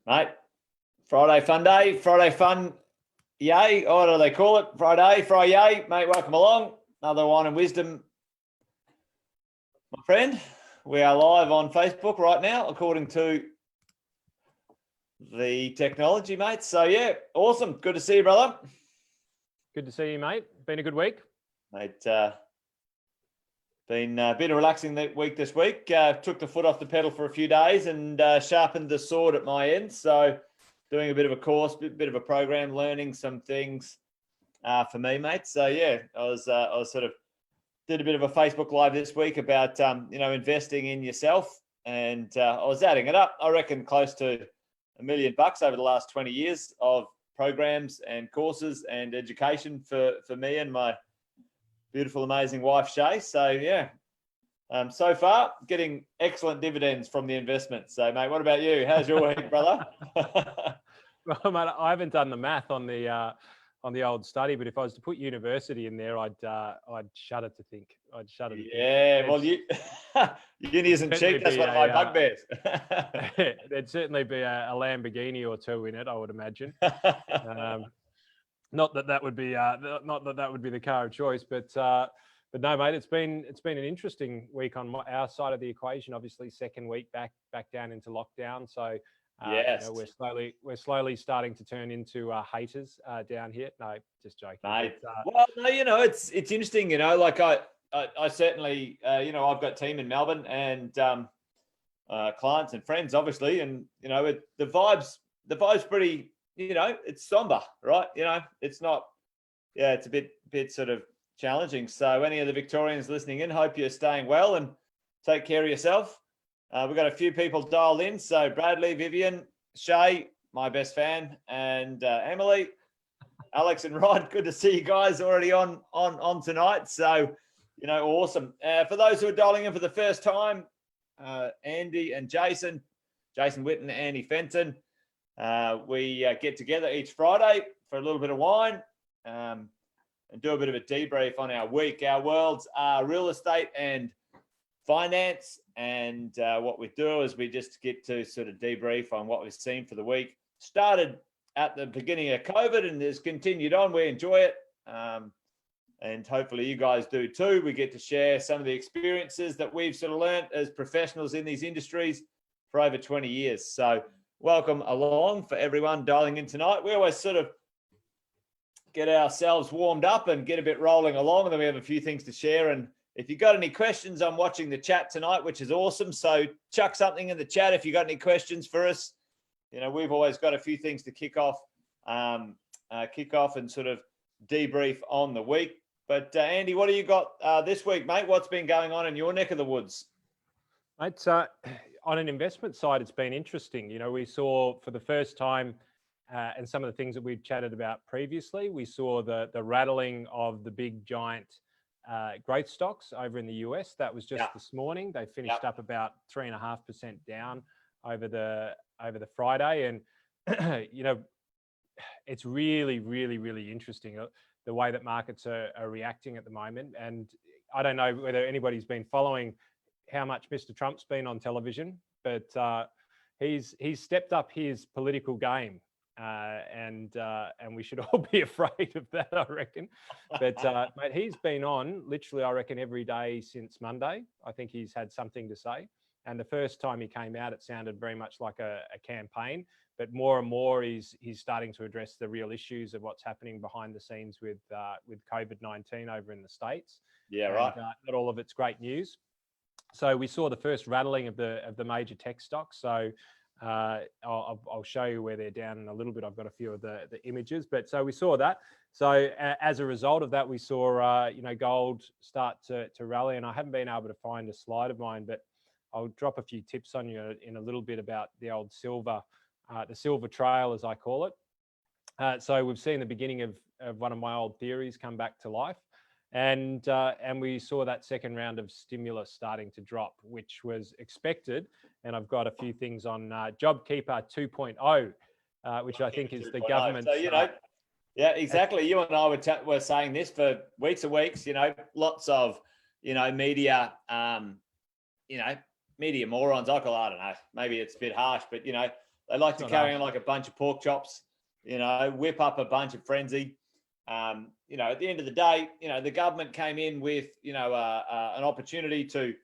Mate, Friday fun day, Friday fun, yay, or what do they call it? Friday, yay, mate, welcome along. Another Wine and Wisdom, my friend. We are live on Facebook right now, according to the technology, mate. So, yeah, awesome. Good to see you, brother. Good to see you, mate. Been a good week? Mate, been a bit of relaxing week this week. Took the foot off the pedal for a few days and sharpened the sword at my end. So doing a bit of a course, bit of a program, learning some things for me, mate. So yeah, I was sort of did a bit of a Facebook Live this week about investing in yourself, and I was adding it up. I reckon close to $1 million over the last 20 years of programs and courses and education for me and my beautiful, amazing wife, Shay. So, yeah, so far, getting excellent dividends from the investment. So, mate, what about you? How's your week, brother? Well, mate, I haven't done the math on the old study, but if I was to put university in there, I'd shudder to think. I'd shudder to think. Yeah, well, uni isn't cheap. That's one of my bugbears. There'd certainly be a Lamborghini or two in it, I would imagine. Not that would be the car of choice, but no, mate. It's been an interesting week on our side of the equation. Obviously, second week back down into lockdown, so yes, we're slowly starting to turn into haters down here. No, just joking. Mate. Well, no, it's interesting. Like I certainly I've got a team in Melbourne and clients and friends, obviously, and the vibe's pretty. It's somber, right? It's not, it's a bit sort of challenging. So any of the Victorians listening in, hope you're staying well and take care of yourself. We've got a few people dialed in. So Bradley, Vivian, Shay, my best fan, and Emily, Alex and Rod, good to see you guys already on tonight. So, awesome. For those who are dialing in for the first time, Andy and Jason Witten, Andy Fenton, we get together each Friday for a little bit of wine and do a bit of a debrief on our week. Our worlds are real estate and finance, and what we do is we just get to sort of debrief on what we've seen for the week. Started at the beginning of COVID and has continued on. We enjoy it, and hopefully you guys do too. We get to share some of the experiences that we've sort of learned as professionals in these industries for over 20 years. So welcome along for everyone dialing in tonight. We always sort of get ourselves warmed up and get a bit rolling along, and then we have a few things to share. And if you've got any questions, I'm watching the chat tonight, which is awesome. So chuck something in the chat if you've got any questions for us. We've always got a few things to kick off and sort of debrief on the week. But Andy, what do you got this week, mate? What's been going on in your neck of the woods? Mate, on an investment side, it's been interesting. We saw for the first time, and some of the things that we've chatted about previously, we saw the rattling of the big giant growth stocks over in the US. That was just this morning. They finished up about 3.5% down over the Friday, and it's really, really, really interesting the way that markets are reacting at the moment. And I don't know whether anybody's been following how much Mr. Trump's been on television, but he's stepped up his political game, and we should all be afraid of that, I reckon. But mate, he's been on literally, I reckon, every day since Monday. I think he's had something to say. And the first time he came out, it sounded very much like a campaign, but more and more he's starting to address the real issues of what's happening behind the scenes with COVID-19 over in the States. Yeah, right. Not all of it's great news. So we saw the first rattling of the major tech stocks. So I'll show you where they're down in a little bit. I've got a few of the images, but so we saw that. So as a result of that, we saw gold start to rally, and I haven't been able to find a slide of mine, but I'll drop a few tips on you in a little bit about the old silver, the silver trail, as I call it. So we've seen the beginning of one of my old theories come back to life. And we saw that second round of stimulus starting to drop, which was expected. And I've got a few things on JobKeeper 2.0, which I think is the government. So, yeah, exactly. You and I were saying this for weeks and weeks. Lots of media, media morons. I don't know. Maybe it's a bit harsh, but They like It's to not carry us. on like a bunch of pork chops, whip up a bunch of frenzy. At the end of the day, the government came in with, an opportunity to,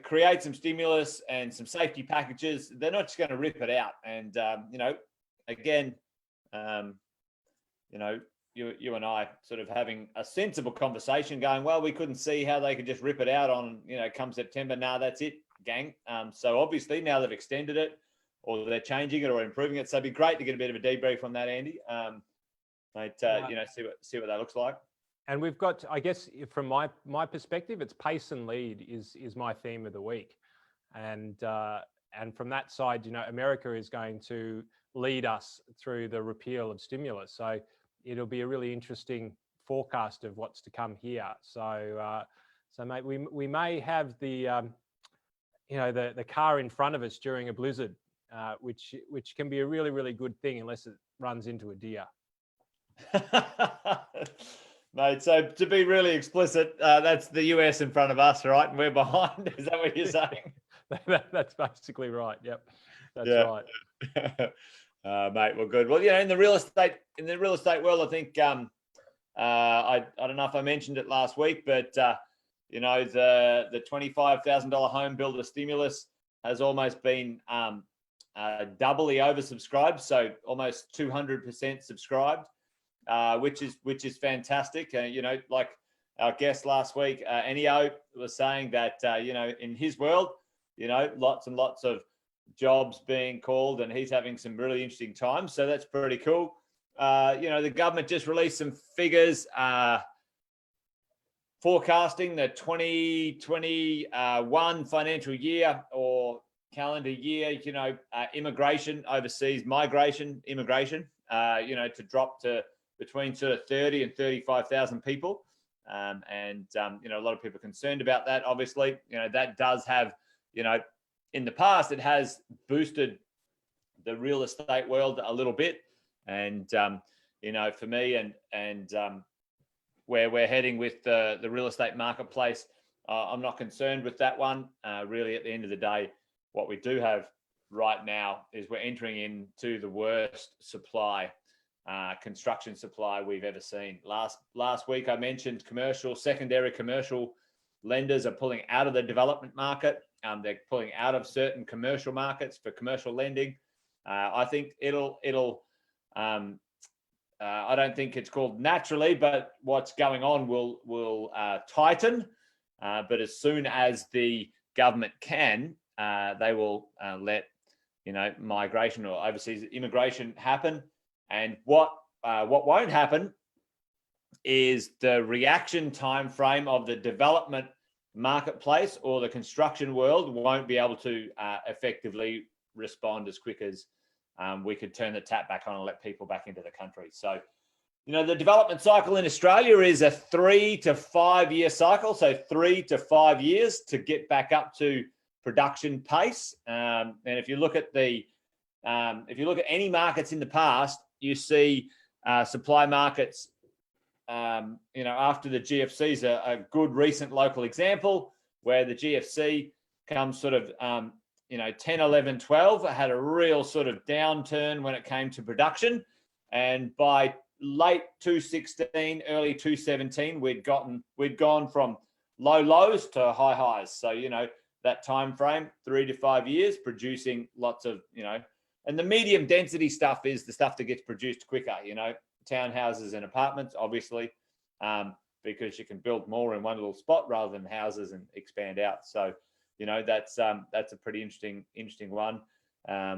create some stimulus and some safety packages. They're not just going to rip it out. And, again, you and I sort of having a sensible conversation going, well, we couldn't see how they could just rip it out on, come September. Nah, that's it, gang. So obviously now they've extended it, or they're changing it or improving it. So it'd be great to get a bit of a debrief on that, Andy. See what that looks like. And we've got, I guess, from my perspective, it's pace and lead is my theme of the week, and from that side, America is going to lead us through the repeal of stimulus. So it'll be a really interesting forecast of what's to come here. So mate, we may have the the car in front of us during a blizzard, which can be a really, really good thing unless it runs into a deer. Mate, so to be really explicit, that's the US in front of us, right? And we're behind. Is that what you're saying? That's basically right. Yep, that's right. Mate, well, good. Well, in the real estate world, I think I don't know if I mentioned it last week, but the $25,000 home builder stimulus has almost been doubly oversubscribed, so almost 200% subscribed. Which is fantastic. Like our guest last week, Ennio was saying that, in his world, lots and lots of jobs being called, and he's having some really interesting times. So that's pretty cool. The government just released some figures forecasting the 2021 financial year or calendar year, immigration, overseas immigration, to drop to between sort of 30 and 35,000 people. A lot of people are concerned about that. Obviously, that does have, in the past, it has boosted the real estate world a little bit. And, for me and where we're heading with the real estate marketplace, I'm not concerned with that one. Really, at the end of the day, what we do have right now is we're entering into the worst construction supply we've ever seen. Last week I mentioned secondary commercial lenders are pulling out of the development market. They're pulling out of certain commercial markets for commercial lending. I think I don't think it's called naturally, but what's going on will tighten. But as soon as the government can, they will let migration or overseas immigration happen. And what won't happen is the reaction time frame of the development marketplace or the construction world won't be able to effectively respond as quick as we could turn the tap back on and let people back into the country. So, the development cycle in Australia is a 3 to 5 year cycle. So 3 to 5 years to get back up to production pace. And if you look at any markets in the past, you see supply markets, after the GFC is a good recent local example where the GFC comes sort of, 10, 11, 12, had a real sort of downturn when it came to production. And by late 2016, early 2017, we'd gone from low lows to high highs. So, that time frame, 3 to 5 years, producing lots of, and the medium density stuff is the stuff that gets produced quicker, townhouses and apartments, obviously, because you can build more in one little spot rather than houses and expand out. So, that's a pretty interesting one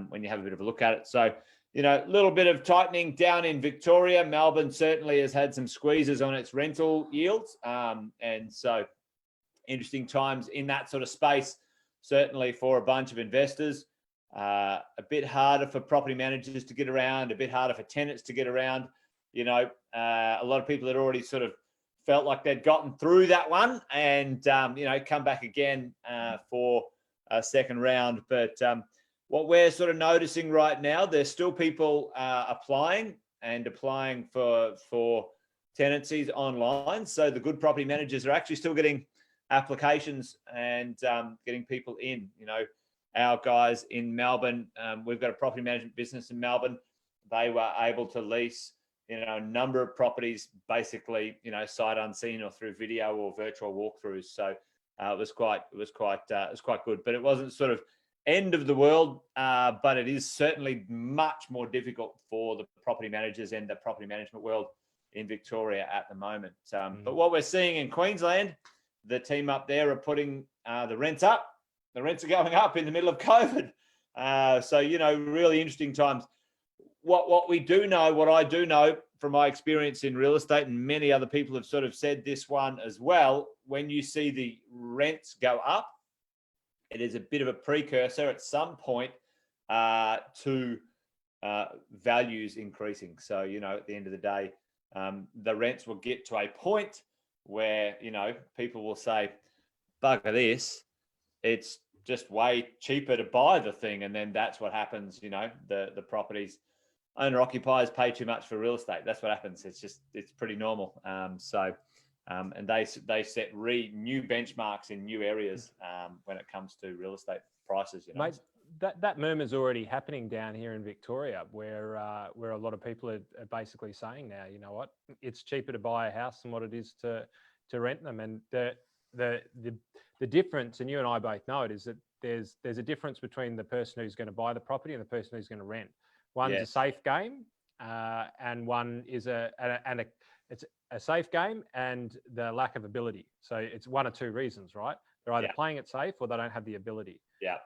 when you have a bit of a look at it. So, a little bit of tightening down in Victoria. Melbourne certainly has had some squeezes on its rental yields. And so interesting times in that sort of space, certainly for a bunch of investors. A bit harder for property managers to get around, a bit harder for tenants to get around. A lot of people had already sort of felt like they'd gotten through that one and, come back again for a second round. But what we're sort of noticing right now, there's still people applying for tenancies online. So the good property managers are actually still getting applications and getting people in. our guys in Melbourne. We've got a property management business in Melbourne. They were able to lease, a number of properties, basically, sight unseen or through video or virtual walkthroughs. So it was quite good. But it wasn't sort of end of the world, but it is certainly much more difficult for the property managers and the property management world in Victoria at the moment. But what we're seeing in Queensland, the team up there are putting the rents up. The rents are going up in the middle of COVID. So, really interesting times. What we do know, what I do know from my experience in real estate, and many other people have sort of said this one as well, when you see the rents go up, it is a bit of a precursor at some point to values increasing. So, at the end of the day, the rents will get to a point where, people will say, bugger this, it's just way cheaper to buy the thing. And then that's what happens, the properties owner occupiers pay too much for real estate. That's what happens. It's pretty normal. And they set new benchmarks in new areas when it comes to real estate prices. Mate, that murmur's already happening down here in Victoria, where a lot of people are basically saying now, you know what, it's cheaper to buy a house than what it is to rent them. And the difference, and you and I both know it, is that there's a difference between the person who's going to buy the property and the person who's going to rent. One's a safe game, and one is it's a safe game and the lack of ability. So it's one or two reasons, right? They're either playing it safe or they don't have the ability. Yeah.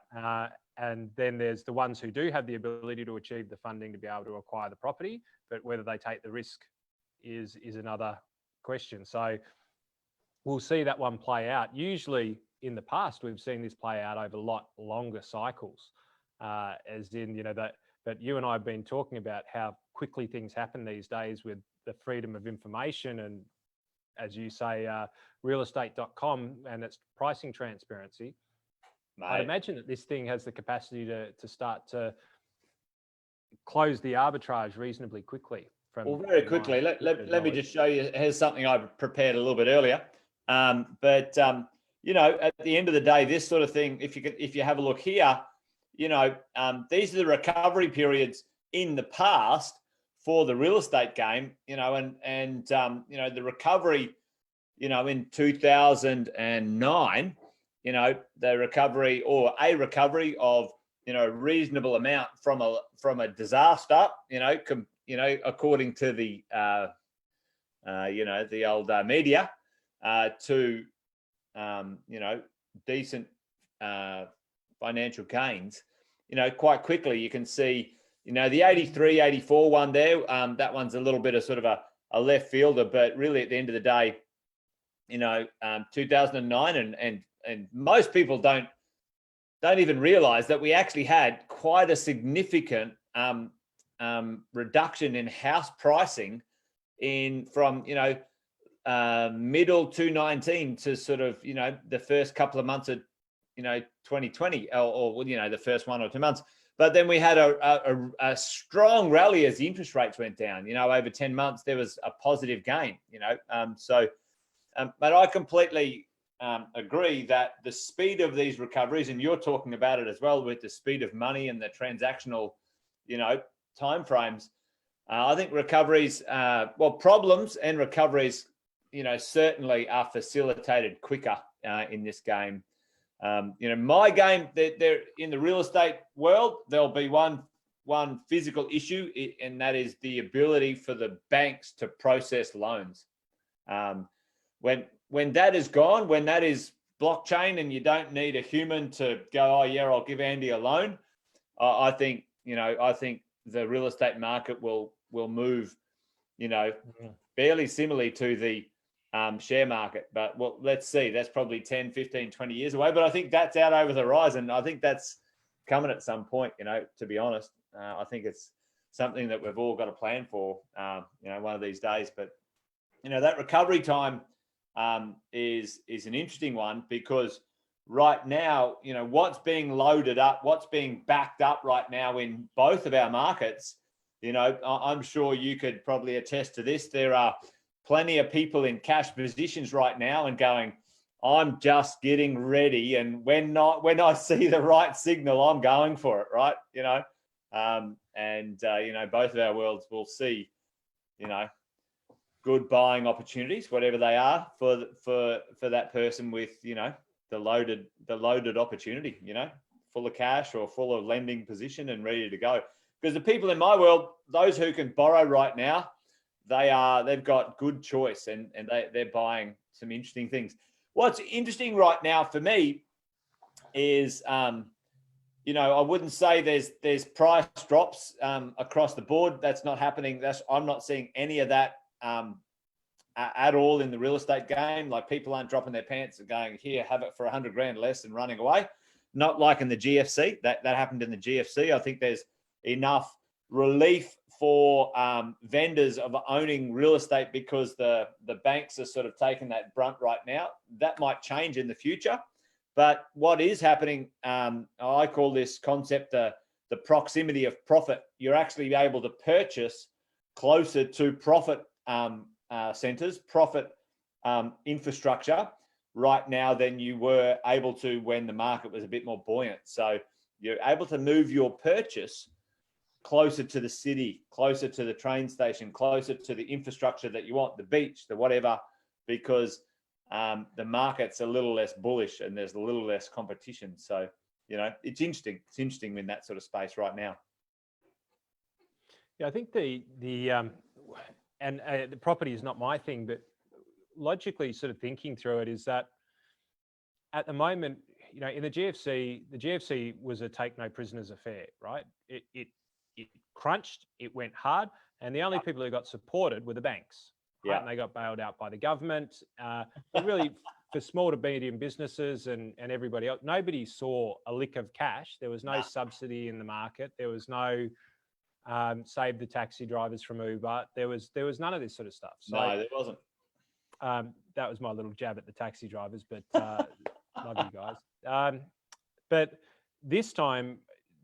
And then there's the ones who do have the ability to achieve the funding to be able to acquire the property, but whether they take the risk is another question. So we'll see that one play out. Usually in the past, we've seen this play out over a lot longer cycles, as in, that you and I have been talking about how quickly things happen these days with the freedom of information and, as you say, realestate.com and its pricing transparency. Mate, I'd imagine that this thing has the capacity to start to close the arbitrage reasonably quickly. Very quickly. Let me just show you. Here's something I prepared a little bit earlier. At the end of the day, this sort of thing, if you have a look here, these are the recovery periods in the past for the real estate game, and the recovery, in 2009, the recovery or a recovery of, a reasonable amount from a disaster, according to the, the old media, to, decent financial gains, quite quickly. You can see, the 83, 84 one there, that one's a little bit of sort of a left fielder, but really at the end of the day, 2009 and most people don't even realize that we actually had quite a significant reduction in house pricing from middle 2019 to sort of the first couple of months of 2020 or the first 1 or 2 months. But then we had a strong rally as the interest rates went down. Over 10 months there was a positive gain. But I completely agree that the speed of these recoveries, and you're talking about it as well with the speed of money and the transactional, timeframes. I think recoveries, problems and recoveries, certainly are facilitated quicker in this game. My game, they're in the real estate world, there'll be one physical issue, and that is the ability for the banks to process loans. When that is gone, when that is blockchain and you don't need a human to go, oh yeah, I'll give Andy a loan, I think the real estate market will move, fairly similarly to the share market. But let's see, that's probably 10, 15, 20 years away. But I think that's out over the horizon. I think that's coming at some point, to be honest. I think it's something that we've all got to plan for, one of these days. But, that recovery time is an interesting one, because right now, what's being loaded up, what's being backed up right now in both of our markets, I'm sure you could probably attest to this. There are plenty of people in cash positions right now and going, I'm just getting ready, and when I see the right signal, I'm going for it, right? Both of our worlds will see, good buying opportunities, whatever they are, for that person with, the loaded opportunity, full of cash or full of lending position and ready to go. Because the people in my world, those who can borrow right now, they've got good choice, and they're buying some interesting things. What's interesting right now for me is, I wouldn't say there's price drops across the board. That's not happening. I'm not seeing any of that at all in the real estate game. Like, people aren't dropping their pants and going, here, have it for 100 grand less and running away. Not like in the GFC. That happened in the GFC. I think there's enough relief for vendors of owning real estate because the banks are sort of taking that brunt right now. That might change in the future. But what is happening, I call this concept the proximity of profit. You're actually able to purchase closer to profit centers, profit infrastructure right now than you were able to when the market was a bit more buoyant. So you're able to move your purchase closer to the city, closer to the train station, closer to the infrastructure that you want, the beach, the whatever, because the market's a little less bullish and there's a little less competition. So, it's interesting. It's interesting in that sort of space right now. Yeah, I think the property is not my thing, but logically sort of thinking through it is that at the moment, in the GFC was a take no prisoners affair, right? It crunched, it went hard, and the only people who got supported were the banks. Right? Yeah. And they got bailed out by the government. But really, for small to medium businesses and everybody else, nobody saw a lick of cash. There was no subsidy in the market. There was no save the taxi drivers from Uber. There was none of this sort of stuff. So, no, there wasn't. That was my little jab at the taxi drivers, but love you guys. But this time,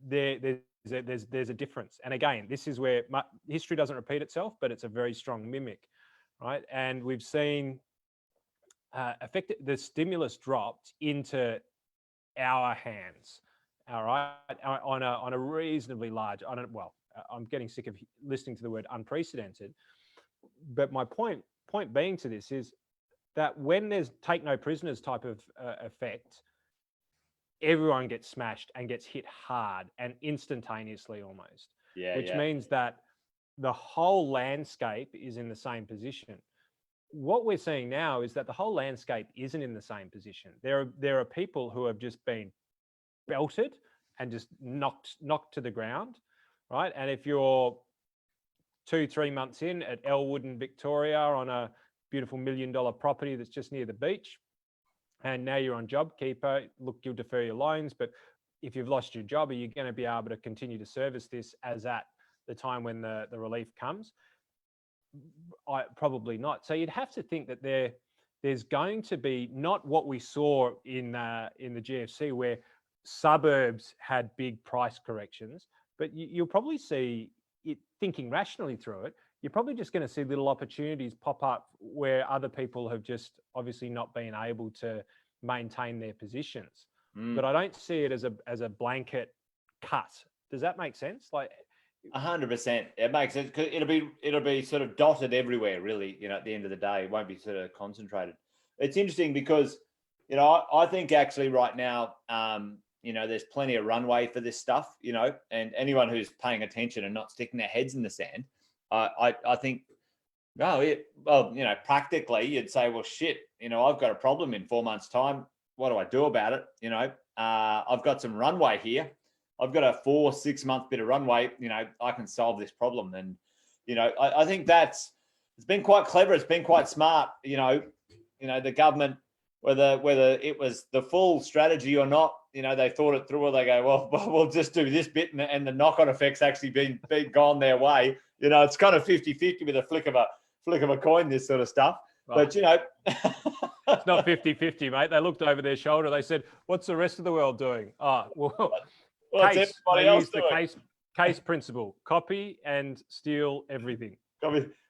there's a difference. And again, this is where history doesn't repeat itself, but it's a very strong mimic, right? And we've seen the stimulus dropped into our hands, all right, on a reasonably large, I'm getting sick of listening to the word unprecedented. But my point being to this is that when there's take no prisoners type of effect, everyone gets smashed and gets hit hard and instantaneously almost. Yeah, which means that the whole landscape is in the same position. What we're seeing now is that the whole landscape isn't in the same position. There are people who have just been belted and just knocked to the ground, right? And if you're 2-3 months in at Elwood in Victoria on a beautiful $1 million property that's just near the beach, and now you're on JobKeeper, look, you'll defer your loans, but if you've lost your job, are you going to be able to continue to service this as at the time when the relief comes? Probably not. So you'd have to think that there's going to be not what we saw in the GFC, where suburbs had big price corrections, but you'll probably see it, thinking rationally through it, you're probably just going to see little opportunities pop up where other people have just obviously not been able to maintain their positions. But I don't see it as a blanket cut. Does that make sense? Like 100%. It makes sense, because it'll be sort of dotted everywhere, really, at the end of the day. It won't be sort of concentrated. It's interesting because, I think actually right now, there's plenty of runway for this stuff, and anyone who's paying attention and not sticking their heads in the sand, I think, practically you'd say, well, shit, I've got a problem in 4 months' time. What do I do about it? I've got some runway here. I've got a 4-6 month bit of runway. I can solve this problem. And, I think it's been quite clever. It's been quite smart. The government, whether it was the full strategy or not, they thought it through, or they go, well, we'll just do this bit, and the knock-on effects actually been gone their way. It's kind of 50-50 with a flick of a coin, this sort of stuff. Well, but it's not 50-50, mate. They looked over their shoulder. They said, "What's the rest of the world doing?" Case. They use the case principle: copy and steal everything.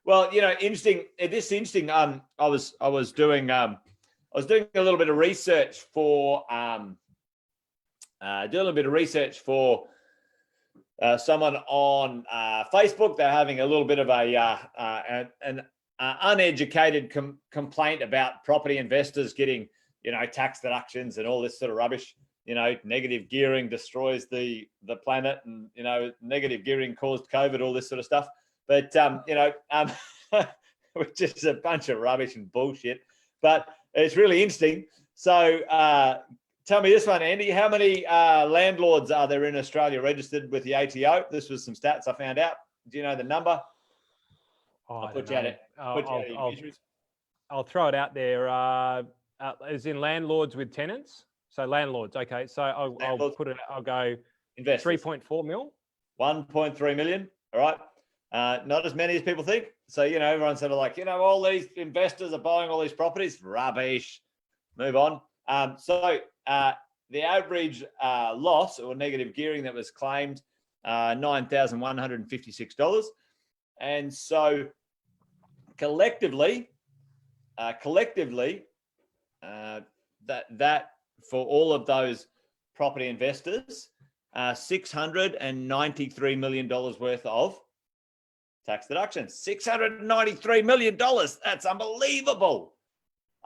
Well, interesting. This is interesting. I was doing was doing a little bit of research for someone on Facebook. They're having a little bit of an uneducated complaint about property investors getting, tax deductions and all this sort of rubbish. Negative gearing destroys the planet, and negative gearing caused COVID, all this sort of stuff. But which is a bunch of rubbish and bullshit. But it's really interesting. So tell me this one, Andy. How many landlords are there in Australia registered with the ATO? This was some stats I found out. Do you know the number? Oh, I'll put you at it. I'll throw it out there. As in landlords with tenants. So landlords. Okay. So I'll put it. I'll go investors. 3.4 mil. 1.3 million. All right. Not as many as people think. So, everyone's sort of like, all these investors are buying all these properties. Rubbish. Move on. So the average loss or negative gearing that was claimed, $9,156. And so collectively, that for all of those property investors, $693 million worth of tax deductions. $693 million. That's unbelievable.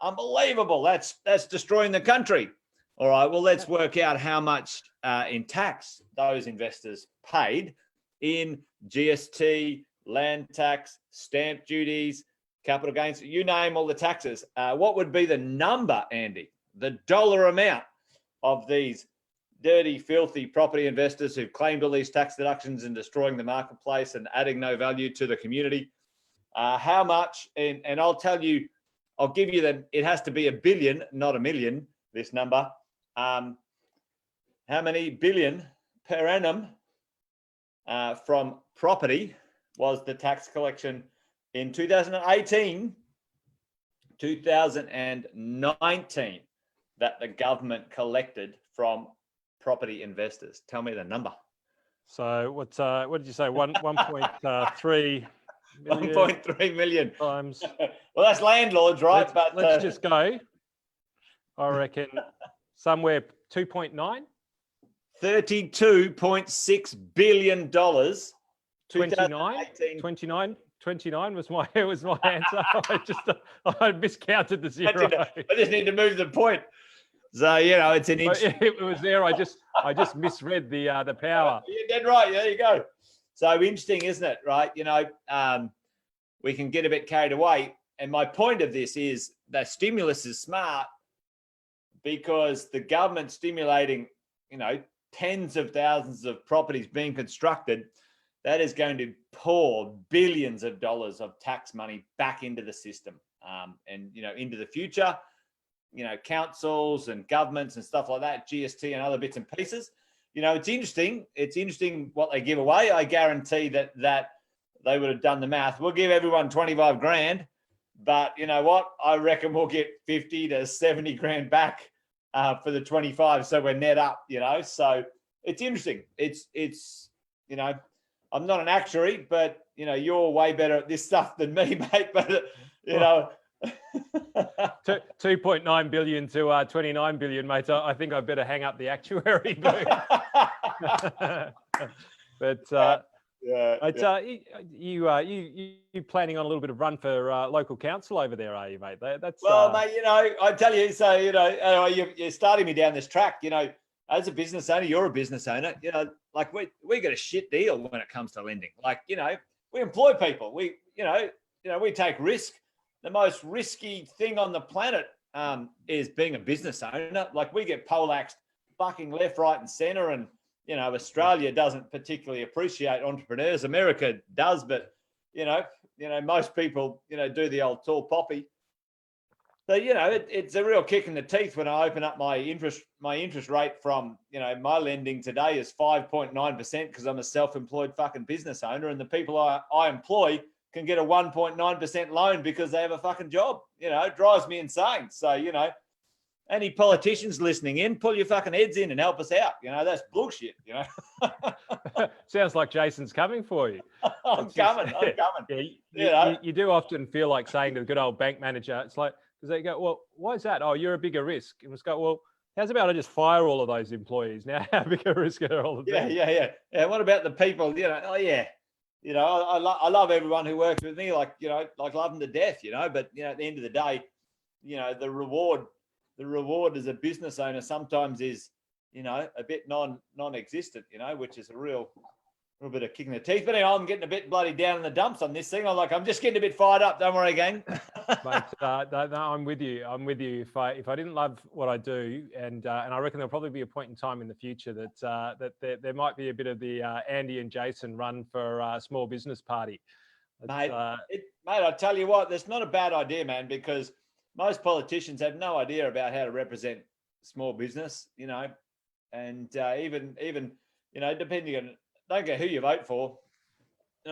Unbelievable. That's destroying the country. All right. Well, let's work out how much in tax those investors paid in GST, land tax, stamp duties, capital gains. You name all the taxes. What would be the number, Andy? The dollar amount of these dirty, filthy property investors who've claimed all these tax deductions and destroying the marketplace and adding no value to the community. How much? And I'll tell you, I'll give you that it has to be $1 billion, not $1 million, this number. How many billion per annum from property was the tax collection in 2018, 2019 that the government collected from property investors? Tell me the number. So what did you say? 1.3 million. 1.3 million times. Well, that's landlords, right? Let's just go. I reckon somewhere 2.9. $32.6 billion. 29 was my answer. I miscounted the zero. I just need to move the point. So it's an inch. It was there. I just misread the power. You're dead right. There you go. So interesting, isn't it? Right? We can get a bit carried away. And my point of this is that stimulus is smart because the government stimulating, tens of thousands of properties being constructed, that is going to pour billions of dollars of tax money back into the system, and into the future. Councils and governments and stuff like that, GST and other bits and pieces. It's interesting. It's interesting what they give away. I guarantee that they would have done the math. We'll give everyone 25 grand, but you know what? I reckon we'll get 50 to 70 grand back for the 25. So we're net up, so it's interesting. It's I'm not an actuary, but you're way better at this stuff than me, mate. But 2.9 billion to 29 billion, mate. I think I better hang up the actuary booth. But you planning on a little bit of run for local council over there, are you, mate? That's mate. I tell you, so you're starting me down this track. As a business owner, you're a business owner. Like we get a shit deal when it comes to lending. Like we employ people. We take risk. The most risky thing on the planet is being a business owner. Like we get poleaxed bucking left, right, and center, and Australia doesn't particularly appreciate entrepreneurs. America does, but most people do the old tall poppy. So it's a real kick in the teeth when I open up my interest rate from my lending today is 5.9% because I'm a self-employed fucking business owner, and the people I employ can get a 1.9% loan because they have a fucking job. It drives me insane. So, any politicians listening in, pull your fucking heads in and help us out. That's bullshit, Sounds like Jason's coming for you. I'm coming. Yeah, you do often feel like saying to the good old bank manager, it's like, Because they go, well, why is that? Oh, you're a bigger risk. And we go, well, how's about I just fire all of those employees? Now, how big a risk are all of them? Yeah. What about the people? Oh yeah. I love everyone who works with me, like love them to death. But at the end of the day, the reward as a business owner sometimes is, a bit non-existent. Which is a real bit of kicking the teeth. But anyway, I'm getting a bit bloody down in the dumps on this thing. I'm just getting a bit fired up. Don't worry, gang. Mate, no, I'm with you. If I didn't love what I do, and I reckon there'll probably be a point in time in the future that there might be a bit of the Andy and Jason run for small business party. Mate, I tell you what, that's not a bad idea, man, because most politicians have no idea about how to represent small business, and even depending on, don't care who you vote for,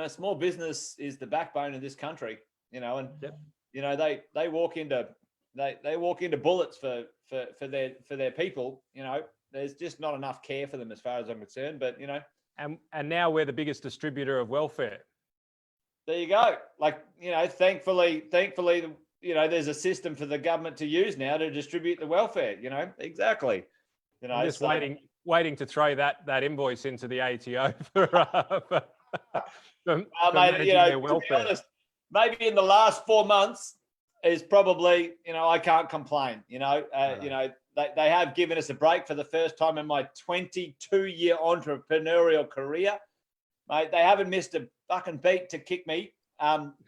small business is the backbone of this country, and yep. They walk into bullets for their people. There's just not enough care for them as far as I'm concerned. But and now we're the biggest distributor of welfare. There you go. Thankfully, there's a system for the government to use now to distribute the welfare. Exactly. I'm just waiting to throw that invoice into the ATO for managing their welfare. To be honest, maybe in the last 4 months is probably, I can't complain. They have given us a break for the first time in my 22-year entrepreneurial career. Mate, they haven't missed a fucking beat to kick me,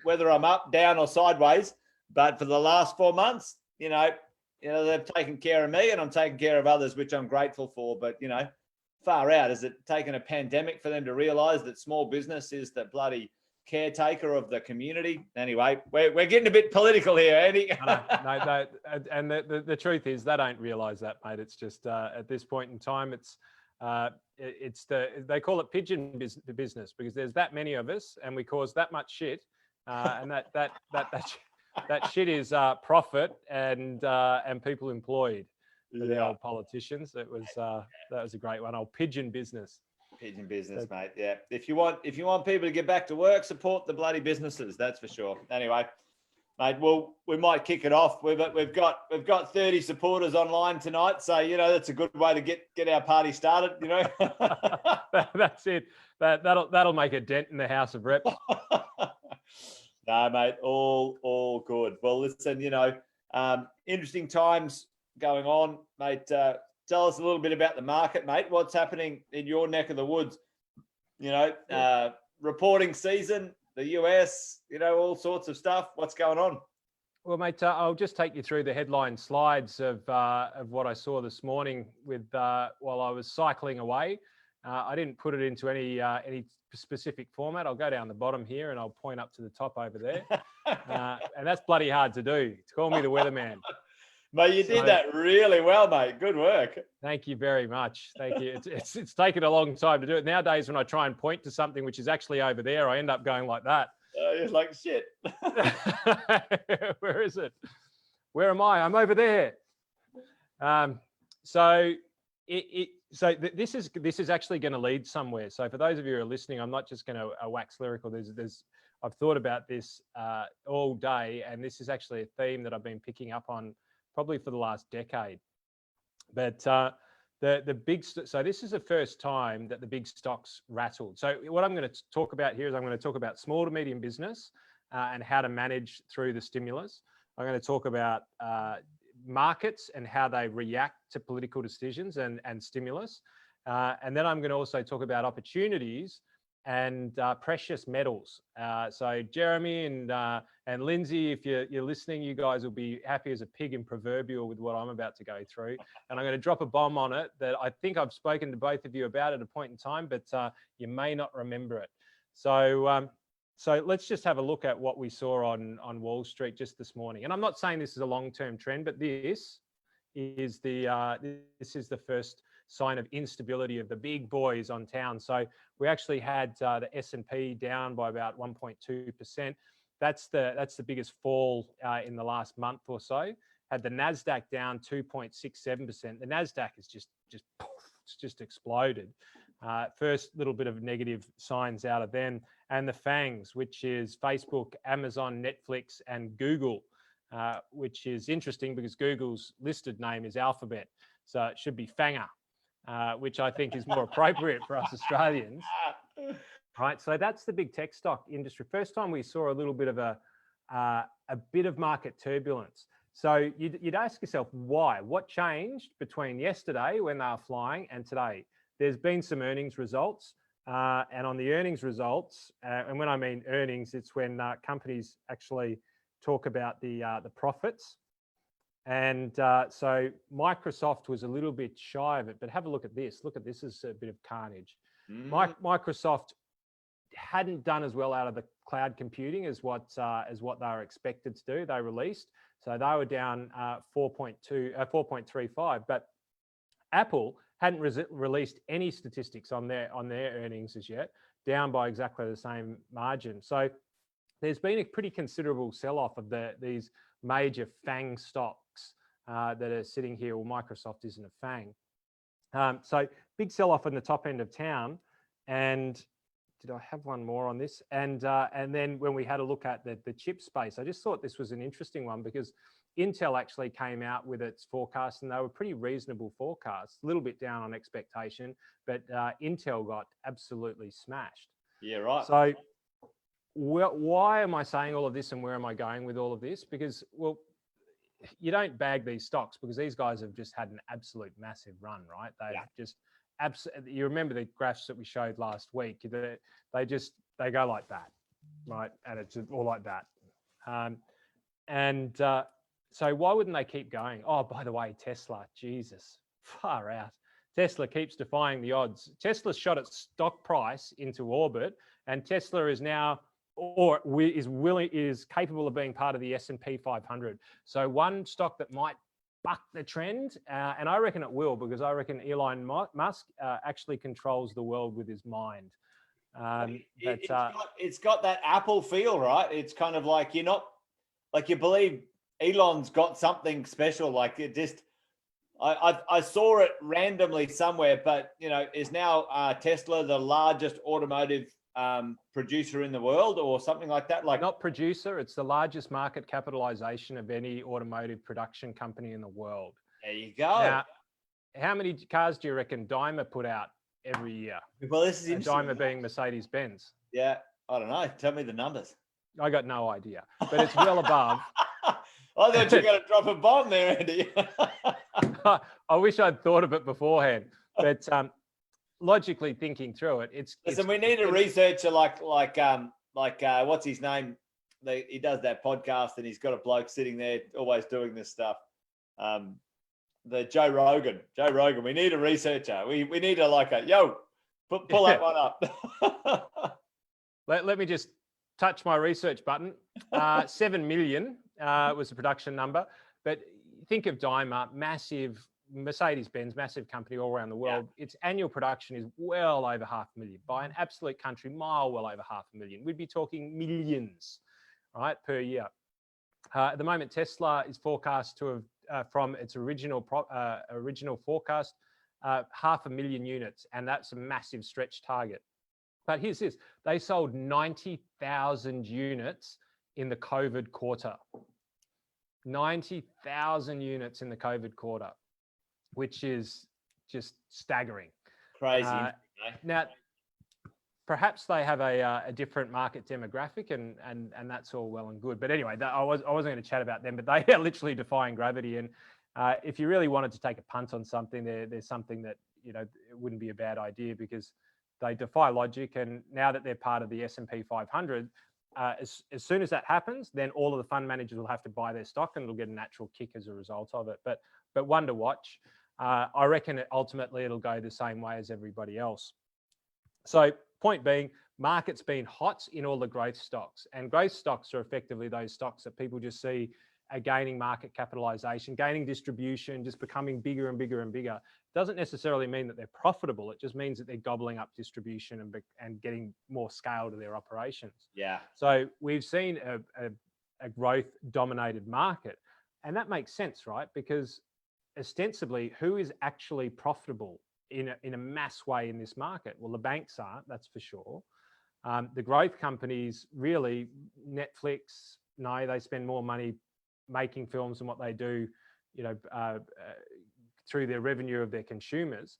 whether I'm up, down, or sideways. But for the last 4 months, they've taken care of me, and I'm taking care of others, which I'm grateful for. But far out, has it taken a pandemic for them to realise that small business is the bloody caretaker of the community? Anyway, we're getting a bit political here, Andy. No, and the truth is they don't realise that, mate. It's just at this point in time, they call it pigeon business because there's that many of us and we cause that much shit, and that shit is profit and people employed. For the old politicians, that was a great one. Old pigeon business. Pigeon business, mate. Yeah. If you want people to get back to work, support the bloody businesses. That's for sure. Anyway, mate. Well, we might kick it off. We've got 30 supporters online tonight, so that's a good way to get our party started. That's it. That'll make a dent in the House of Reps. No, mate. All good. Well, listen. Interesting times going on, mate. Tell us a little bit about the market, mate. What's happening in your neck of the woods? Reporting season, the US, all sorts of stuff. What's going on? Well, mate, I'll just take you through the headline slides of what I saw this morning while I was cycling away. I didn't put it into any specific format. I'll go down the bottom here and I'll point up to the top over there. And that's bloody hard to do. Call me the weatherman. Mate, you did that really well, mate. Good work. Thank you very much. Thank you. It's taken a long time to do it. Nowadays, when I try and point to something which is actually over there, I end up going like that. You're like, shit. Where is it? Where am I? I'm over there. So this is actually going to lead somewhere. So for those of you who are listening, I'm not just going to wax lyrical. I've thought about this all day, and this is actually a theme that I've been picking up on probably for the last decade. But so this is the first time that the big stocks rattled. So what I'm going to talk about here is I'm going to talk about small to medium business and how to manage through the stimulus. I'm going to talk about markets and how they react to political decisions and stimulus. And then I'm going to also talk about opportunities and precious metals. So Jeremy and Lindsay, if you're listening, you guys will be happy as a pig in proverbial with what I'm about to go through. And I'm going to drop a bomb on it that I think I've spoken to both of you about at a point in time, but you may not remember it. So let's just have a look at what we saw on Wall Street just this morning. And I'm not saying this is a long-term trend, but this is the first sign of instability of the big boys on town. So we actually had the S&P down by about 1.2%. That's the biggest fall in the last month or so. Had the Nasdaq down 2.67%. The Nasdaq is just exploded. First little bit of negative signs out of them, and the FANGs, which is Facebook, Amazon, Netflix, and Google. which is interesting because Google's listed name is Alphabet. So it should be Fanger, which I think is more appropriate for us Australians. Right. So that's the big tech stock industry. First time we saw a little bit of a bit of market turbulence. So you'd ask yourself, why? What changed between yesterday when they were flying and today? There's been some earnings results. And on the earnings results, and when I mean earnings, it's when companies actually talk about the profits. And so Microsoft was a little bit shy of it, but have a look at this. Look at this as a bit of carnage. Microsoft hadn't done as well out of the cloud computing as what they were expected to do. They released, so they were down 4.35. But Apple hadn't released any statistics on their earnings as yet, down by exactly the same margin. So there's been a pretty considerable sell-off of these major FANG stocks that are sitting here. Well, Microsoft isn't a FANG. So big sell-off in the top end of town. And did I have one more on this? And then when we had a look at the chip space, I just thought this was an interesting one because Intel actually came out with its forecast and they were pretty reasonable forecasts, a little bit down on expectation, but Intel got absolutely smashed. Yeah, right. So why am I saying all of this and where am I going with all of this? Because, well, you don't bag these stocks because these guys have just had an absolute massive run, right? They've just you remember the graphs that we showed last week? They go like that, right? And it's all like that. So why wouldn't they keep going? Oh, by the way, Tesla, Jesus, far out. Tesla keeps defying the odds. Tesla's shot its stock price into orbit, and Tesla is now, or is capable of being part of the S&P 500. So one stock that might buck the trend, and I reckon it will, because I reckon Elon Musk actually controls the world with his mind. It's got that Apple feel, right? It's kind of like you're not, like you believe Elon's got something special. Like it just, I saw it randomly somewhere, but is now Tesla the largest automotive producer in the world or something like that? Like, not producer, it's the largest market capitalization of any automotive production company in the world. There you go. Now, how many cars do you reckon Daimler put out every year? Well, this is interesting. Daimler being Mercedes-Benz. Yeah, I don't know. Tell me the numbers. I got no idea, but it's well above. I thought you were going to drop a bomb there, Andy. I wish I'd thought of it beforehand, but logically thinking through it, listen. We need a researcher like what's his name? He does that podcast, and he's got a bloke sitting there always doing this stuff. The Joe Rogan. We need a researcher. We need a pull that one up. Let me just touch my research button. 7 million was the production number, but think of Daimler, massive Mercedes-Benz, massive company all around the world. Yeah. Its annual production is well over 500,000 by an absolute country mile, well over 500,000. We'd be talking millions, right, per year. At the moment, Tesla is forecast to have, from its original forecast, 500,000 units, and that's a massive stretch target. But here's this: they sold 90,000 units in the COVID quarter. 90,000 units in the COVID quarter, which is just staggering. Crazy. Now, perhaps they have a different market demographic, and that's all well and good. But anyway, I wasn't going to chat about them, but they are literally defying gravity. And if you really wanted to take a punt on something, there's something that it wouldn't be a bad idea, because they defy logic. And now that they're part of the S&P 500, as soon as that happens, then all of the fund managers will have to buy their stock, and it'll get a natural kick as a result of it. But one to watch. I reckon ultimately it'll go the same way as everybody else. So point being, market's been hot in all the growth stocks, and growth stocks are effectively those stocks that people just see are gaining market capitalization, gaining distribution, just becoming bigger and bigger and bigger. Doesn't necessarily mean that they're profitable. It just means that they're gobbling up distribution and getting more scale to their operations. Yeah. So we've seen a growth-dominated market, and that makes sense, right? Because ostensibly, who is actually profitable in a mass way in this market? Well, the banks aren't, that's for sure. The growth companies, really, Netflix, no, they spend more money making films and what they do, through their revenue of their consumers.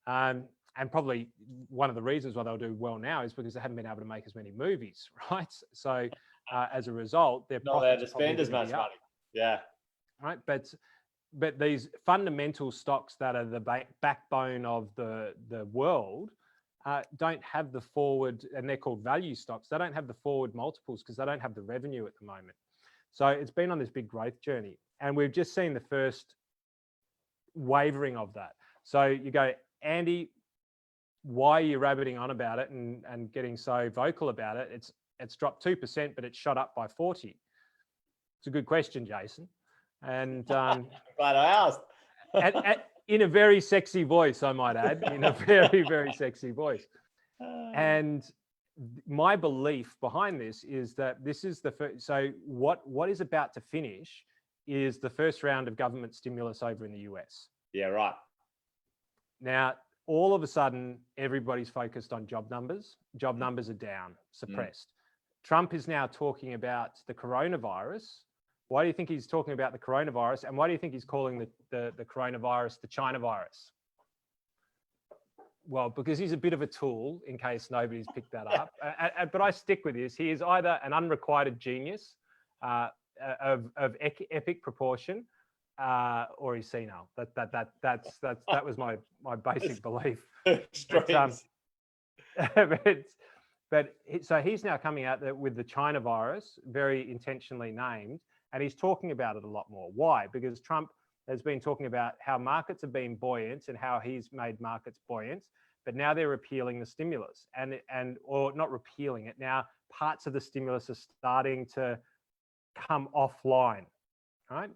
And probably one of the reasons why they'll do well now is because they haven't been able to make as many movies, right? So as a result, their not allowed profits to spend as much up, money. Yeah. right. But these fundamental stocks that are the backbone of the world don't have the forward, and they're called value stocks. They don't have the forward multiples because they don't have the revenue at the moment. So it's been on this big growth journey, and we've just seen the first wavering of that. So you go, Andy, why are you rabbiting on about it and getting so vocal about it? It's dropped 2%, but it's shot up by 40. It's a good question, Jason. And glad I asked. In a very sexy voice, I might add, in a very, very sexy voice. And my belief behind this is that this is the first. So what is about to finish is the first round of government stimulus over in the US. Yeah, right. Now, all of a sudden, everybody's focused on job numbers. Job numbers are down, suppressed. Trump is now talking about the coronavirus. Why do you think he's talking about the coronavirus? And why do you think he's calling the coronavirus the China virus? Well, because he's a bit of a tool, in case nobody's picked that up. But I stick with this. He is either an unrequited genius of epic proportion, or he's senile. That was my basic belief. So he's now coming out with the China virus, very intentionally named, and he's talking about it a lot more. Why? Because Trump has been talking about how markets have been buoyant and how he's made markets buoyant, but now they're repealing the stimulus or not repealing it. Now parts of the stimulus are starting to come offline, right?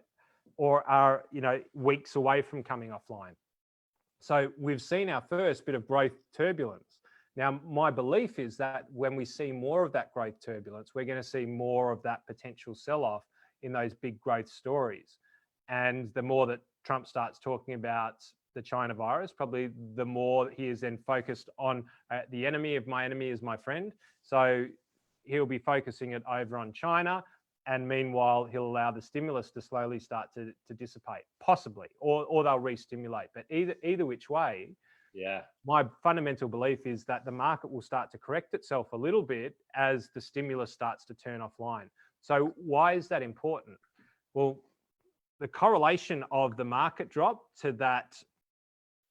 Or are, weeks away from coming offline. So we've seen our first bit of growth turbulence. Now, my belief is that when we see more of that growth turbulence, we're going to see more of that potential sell-off in those big growth stories. And the more that Trump starts talking about the China virus, probably the more he is then focused on the enemy of my enemy is my friend. So he'll be focusing it over on China. And meanwhile, he'll allow the stimulus to slowly start to dissipate, possibly, or they'll re-stimulate. But either which way, yeah, my fundamental belief is that the market will start to correct itself a little bit as the stimulus starts to turn offline. So why is that important? Well, the correlation of the market drop to that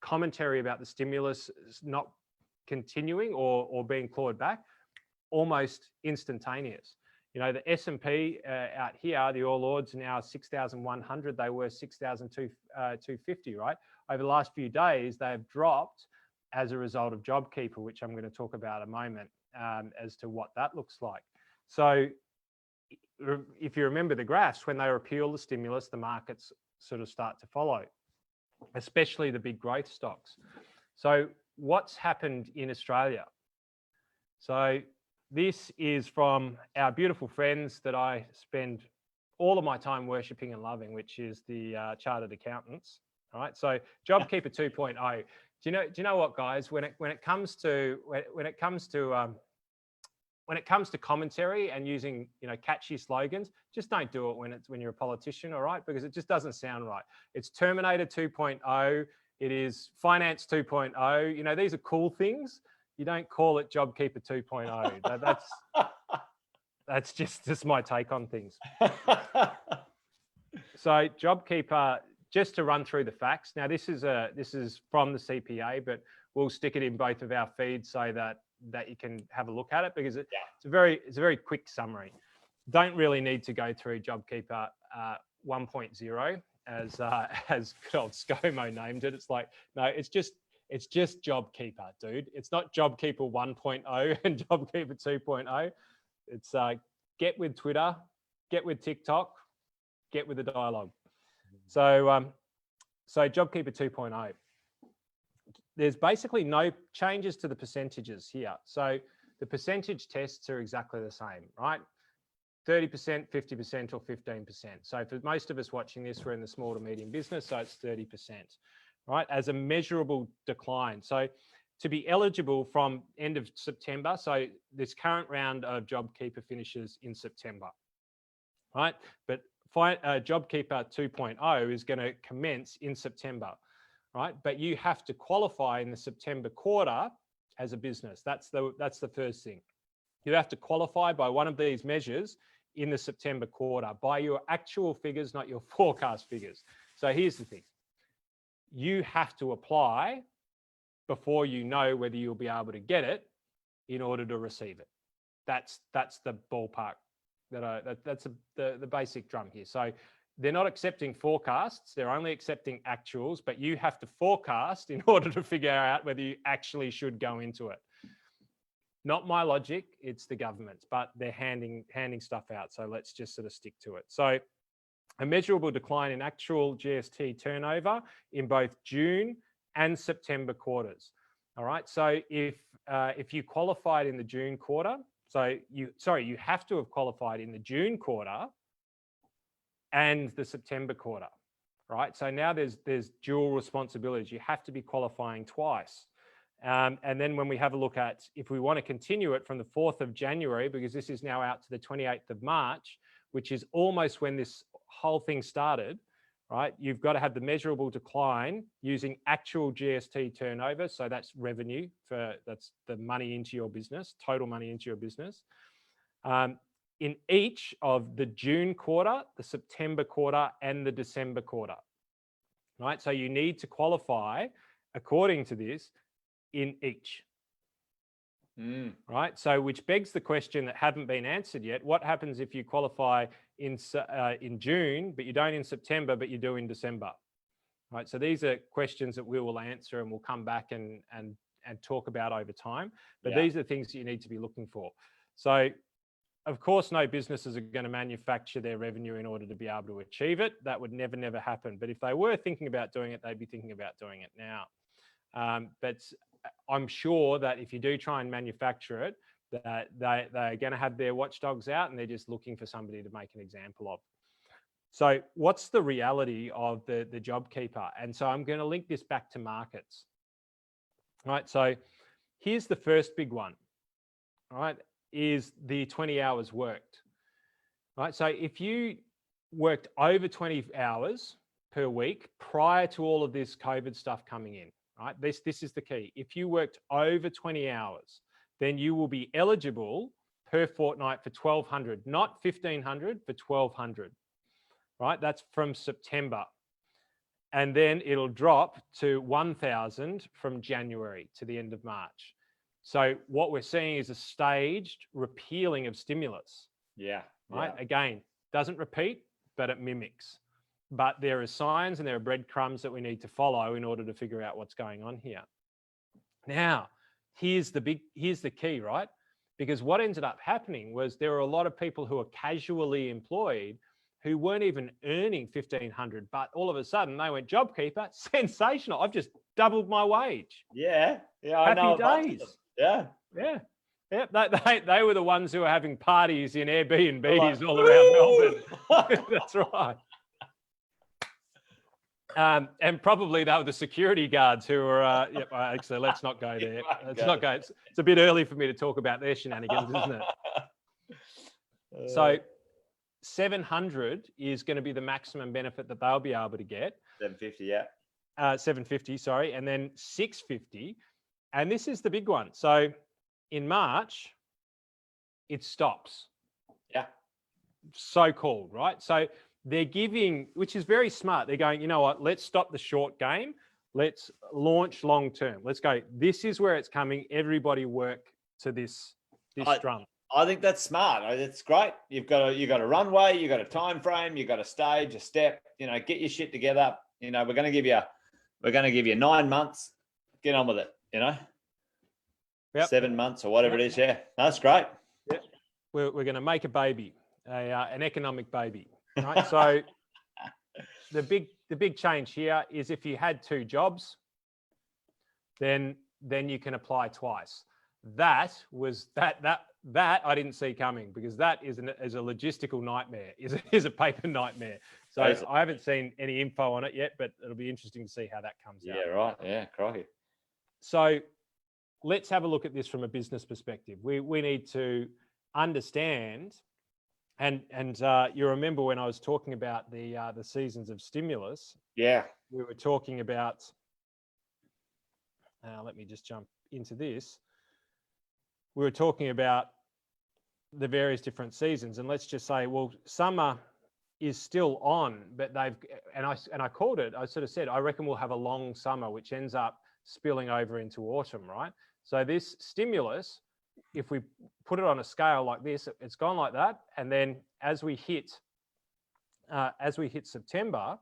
commentary about the stimulus not continuing or being clawed back, almost instantaneous. The S&P out here, the All Ords, now 6,100. They were 6,250, right? Over the last few days, they've dropped as a result of JobKeeper, which I'm going to talk about in a moment as to what that looks like. So if you remember the graphs, when they repeal the stimulus, the markets sort of start to follow, especially the big growth stocks. So what's happened in Australia? So this is from our beautiful friends that I spend all of my time worshipping and loving, which is the Chartered Accountants. All right. So JobKeeper 2.0. Do you know what, guys? When it comes to commentary and using catchy slogans, just don't do it when you're a politician. All right, because it just doesn't sound right. It's Terminator 2.0. It is Finance 2.0. These are cool things. You don't call it JobKeeper 2.0. That's just my take on things. So JobKeeper, just to run through the facts. Now this is from the CPA, but we'll stick it in both of our feeds so that you can have a look at it, because it's a very quick summary. Don't really need to go through JobKeeper 1.0 as good old ScoMo named it. It's like, no, it's just JobKeeper, dude. It's not JobKeeper 1.0 and JobKeeper 2.0. It's get with Twitter, get with TikTok, get with the dialogue. So JobKeeper 2.0. There's basically no changes to the percentages here. So the percentage tests are exactly the same, right? 30%, 50%, or 15%. So for most of us watching this, we're in the small to medium business, so it's 30%. Right, as a measurable decline. So to be eligible from end of September, so this current round of JobKeeper finishes in September, right? But JobKeeper 2.0 is going to commence in September, right? But you have to qualify in the September quarter as a business. That's the first thing. You have to qualify by one of these measures in the September quarter by your actual figures, not your forecast figures. So here's the thing. You have to apply before you know whether you'll be able to get it in order to receive it. That's the ballpark. That's the basic drum here. So they're not accepting forecasts. They're only accepting actuals, but you have to forecast in order to figure out whether you actually should go into it. Not my logic, it's the government's, but they're handing stuff out. So let's just sort of stick to it. So a measurable decline in actual GST turnover in both June and September quarters. All right. So if you qualified in the June quarter, you have to have qualified in the June quarter and the September quarter, right? So now there's dual responsibilities. You have to be qualifying twice. And then when we have a look at, if we want to continue it from the 4th of January, because this is now out to the 28th of March, which is almost when this whole thing started, right? You've got to have the measurable decline using actual GST turnover. So that's revenue that's the money into your business, total money into your business. In each of the June quarter, the September quarter, and the December quarter, right? So you need to qualify according to this in each, right? So which begs the question that haven't been answered yet. What happens if you qualify in June, but you don't in September, but you do in December, right? So these are questions that we will answer and we'll come back and talk about over time. But these are things that you need to be looking for. So of course, no businesses are going to manufacture their revenue in order to be able to achieve it. That would never happen. But if they were thinking about doing it, they'd be thinking about doing it now. But I'm sure that if you do try and manufacture it, that they're going to have their watchdogs out and they're just looking for somebody to make an example of. So what's the reality of the JobKeeper? And so I'm going to link this back to markets. All right, so here's the first big one, all right, is the 20 hours worked. All right, so if you worked over 20 hours per week prior to all of this COVID stuff coming in, right, this is the key. If you worked over 20 hours, then you will be eligible per fortnight for 1,200, not 1,500, for 1,200, right? That's from September. And then it'll drop to 1,000 from January to the end of March. So what we're seeing is a staged repealing of stimulus. Yeah. Right. Yeah. Again, doesn't repeat, but it mimics. But there are signs and there are breadcrumbs that we need to follow in order to figure out what's going on here. Now, here's the key, right? Because what ended up happening was there were a lot of people who are casually employed who weren't even earning 1,500, but all of a sudden they went JobKeeper, sensational. I've just doubled my wage. Yeah. I know. Happy days. Yeah. They were the ones who were having parties in Airbnbs all around Melbourne. That's right. And probably they were the security guards who were, actually, let's not go there. Let's not go. It's a bit early for me to talk about their shenanigans, isn't it? So 700 is going to be the maximum benefit that they'll be able to get. 750, yeah. 750, sorry. And then 650. And this is the big one. So in March, it stops. Yeah. So-called, right? So they're giving, which is very smart. They're going, you know what, let's stop the short game. Let's launch long-term. Let's go. This is where it's coming. Everybody work to this drum. I think that's smart. It's great. You've got a runway, you've got a time frame, you've got a stage, a step, get your shit together. We're going to give you 9 months. Get on with it, Yep. 7 months or whatever it is. Yeah. That's great. Yeah. We're going to make a baby, an economic baby. Right. So the big change here is if you had 2 jobs, then you can apply twice. That I didn't see coming, because that is a logistical nightmare, is a paper nightmare. So I haven't seen any info on it yet, but it'll be interesting to see how that comes out. Yeah, right. Yeah, crikey. So let's have a look at this from a business perspective. We need to understand And you remember when I was talking about the seasons of stimulus? Yeah. We were talking about. Let me just jump into this. We were talking about the various different seasons, and let's just say, well, summer is still on, but I called it. I sort of said, I reckon we'll have a long summer, which ends up spilling over into autumn, right? So this stimulus, if we put it on a scale like this, it's gone like that, and then as we hit September,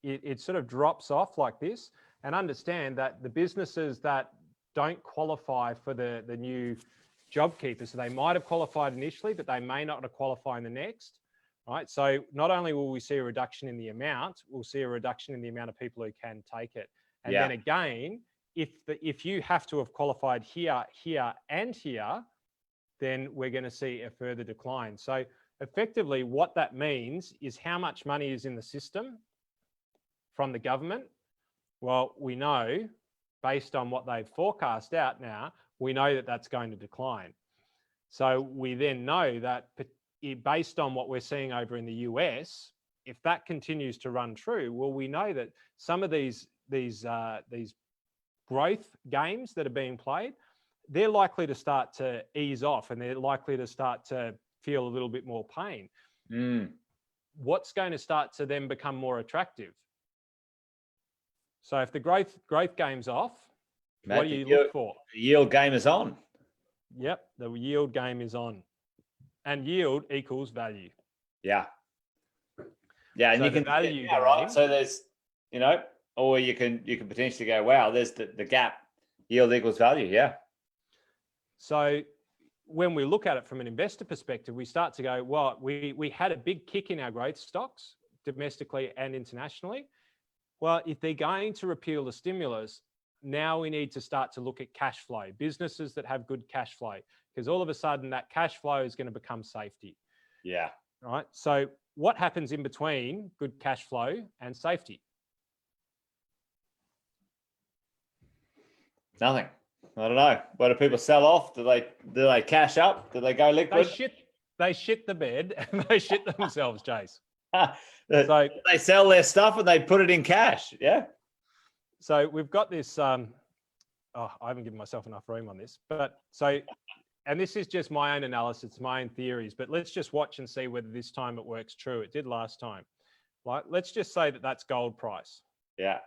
it sort of drops off like this. And understand that the businesses that don't qualify for the new JobKeeper, so they might have qualified initially, but they may not qualify in the next, right? So not only will we see a reduction in the amount, we'll see a reduction in the amount of people who can take it. And then again, if you have to have qualified here, here, and here, then we're going to see a further decline. So effectively, what that means is how much money is in the system from the government. Well, we know, based on what they've forecast out now, we know that that's going to decline. So we then know that based on what we're seeing over in the US, if that continues to run true, well, we know that some of these growth games that are being played, they're likely to start to ease off, and they're likely to start to feel a little bit more pain. What's going to start to then become more attractive? So if the growth game's off, what do you look for? The yield game is on. Yep, the yield game is on. And yield equals value. Yeah. Yeah, and so you can value game, right. So there's, or you can potentially go, wow, there's the gap. Yield equals value. Yeah. So when we look at it from an investor perspective, we start to go, well, we had a big kick in our growth stocks domestically and internationally. Well, if they're going to repeal the stimulus, now we need to start to look at cash flow, businesses that have good cash flow, because all of a sudden that cash flow is going to become safety. Yeah. Right. So what happens in between good cash flow and safety? Nothing. I don't know. What do people sell off? Do they cash up? Do they go liquid? They shit the bed and they shit themselves, Jace. So they sell their stuff and they put it in cash. Yeah. So we've got this. I haven't given myself enough room on this, and this is just my own analysis, my own theories. But let's just watch and see whether this time it works true. It did last time. Like, let's just say that that's gold price. Yeah.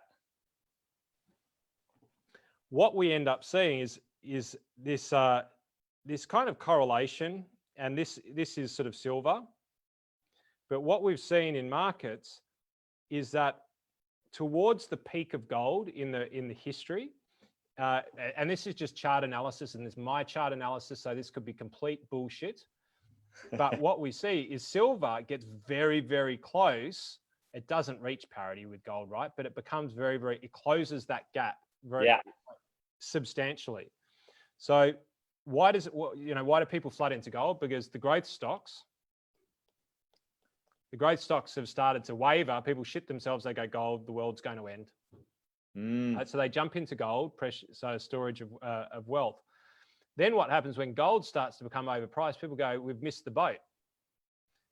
What we end up seeing is this kind of correlation, and this is sort of silver. But what we've seen in markets is that towards the peak of gold in the history, and this is just chart analysis, and this is my chart analysis, so this could be complete bullshit. But what we see is silver gets very, very close. It doesn't reach parity with gold, right? But it becomes very, very, it closes that gap very substantially. So why do people flood into gold? Because the growth stocks have started to waver. People shit themselves. They go, gold, the world's going to end. So they jump into gold, so storage of wealth. Then what happens when gold starts to become overpriced? People go, we've missed the boat.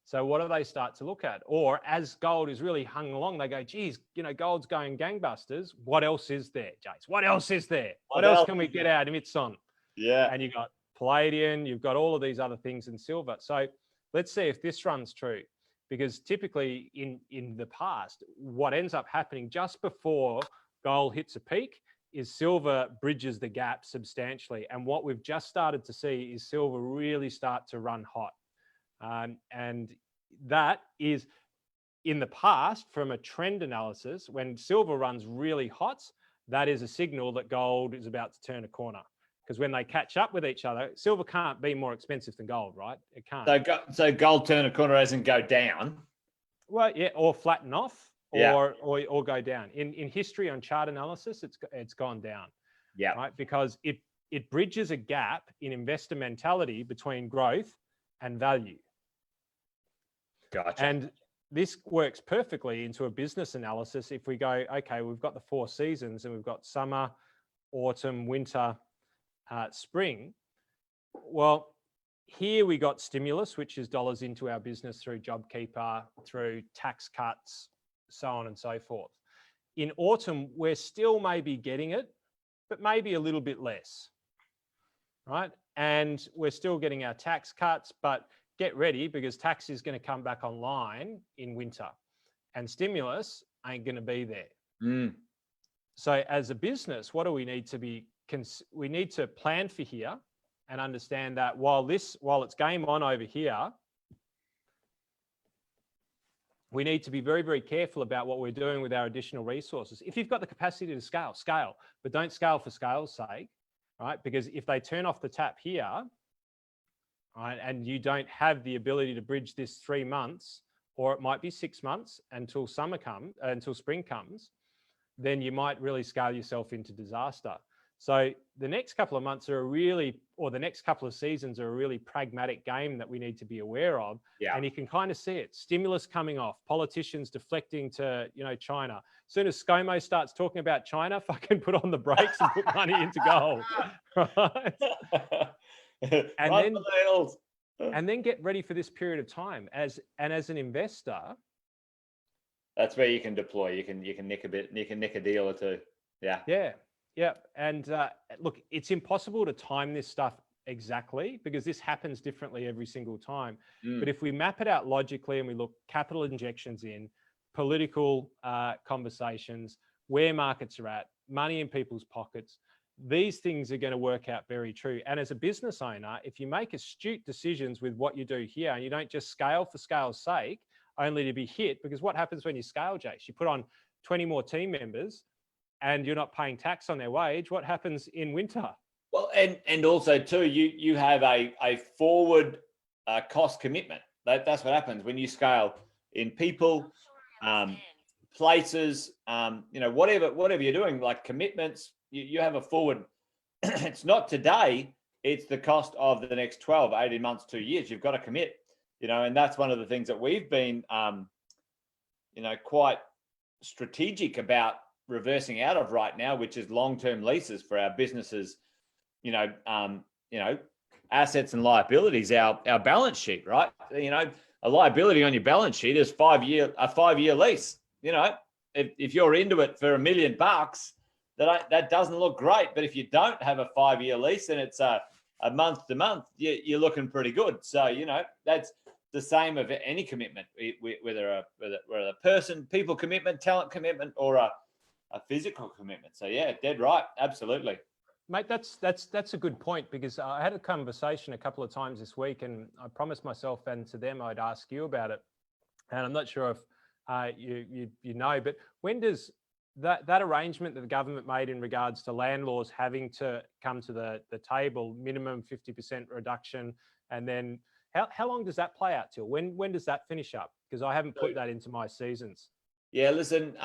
So what do they start to look at? Or as gold is really hung along, they go, geez, gold's going gangbusters. What else is there, Jace? What else is there? What else can we get our mitts on? Yeah. And you've got palladium, you've got all of these other things in silver. So let's see if this runs true. Because typically in the past, what ends up happening just before gold hits a peak is silver bridges the gap substantially. And what we've just started to see is silver really start to run hot. And that is, in the past, from a trend analysis, when silver runs really hot, that is a signal that gold is about to turn a corner. Because when they catch up with each other, silver can't be more expensive than gold, right? It can't. So gold turn a corner as in go down. Well, yeah, or flatten off, Yeah. or go down. In history on chart analysis, it's gone down. Yeah. Right, because it bridges a gap in investor mentality between growth and value. Gotcha. And this works perfectly into a business analysis. If we go, okay, we've got the 4 seasons and we've got summer, autumn, winter, spring. Well, here we got stimulus, which is dollars into our business through JobKeeper, through tax cuts, so on and so forth. In autumn, we're still maybe getting it, but maybe a little bit less, right? And we're still getting our tax cuts, but get ready because tax is going to come back online in winter and stimulus ain't going to be there. Mm. So as a business, what do we need to be? We need to plan for here and understand that while it's game on over here, we need to be very, very careful about what we're doing with our additional resources. If you've got the capacity to scale, but don't scale for scale's sake, right? Because if they turn off the tap here, right, and you don't have the ability to bridge this 3 months, or it might be 6 months until spring comes, then you might really scale yourself into disaster. So the next couple of months the next couple of seasons are a really pragmatic game that we need to be aware of. Yeah. And you can kind of see it, stimulus coming off, politicians deflecting to, China. As soon as ScoMo starts talking about China, fucking put on the brakes and put money into gold. Right? And then get ready for this period of time. As an investor, that's where you can deploy. You can nick a deal or two. Yeah. Yeah. And look, it's impossible to time this stuff exactly because this happens differently every single time. But if we map it out logically and we look capital injections in, political conversations, where markets are at, money in people's pockets, these things are going to work out very true. And as a business owner, if you make astute decisions with what you do here and you don't just scale for scale's sake, only to be hit, because what happens when you scale, Jace? You put on 20 more team members and you're not paying tax on their wage. What happens in winter? Well, and also too, you have a forward cost commitment. That's what happens when you scale in people, places, whatever you're doing, like commitments, you have a forward. It's not today, it's the cost of the next 12, 18 months, 2 years. You've got to commit, and that's one of the things that we've been, quite strategic about reversing out of right now, which is long-term leases for our businesses, assets and liabilities, our balance sheet, right? A liability on your balance sheet is a 5-year lease. If you're into it for $1 million, that doesn't look great. But if you don't have a 5-year lease and it's a month to month, you're looking pretty good. So, that's the same of any commitment, whether a person, people commitment, talent commitment, or a physical commitment. So yeah, dead right. Absolutely. Mate, that's a good point, because I had a conversation a couple of times this week and I promised myself and to them I'd ask you about it. And I'm not sure if you know, but when does that arrangement that the government made in regards to landlords having to come to the table, minimum 50% reduction, and then how long does that play out till? When does that finish up? Because I haven't put that into my seasons. Yeah, listen,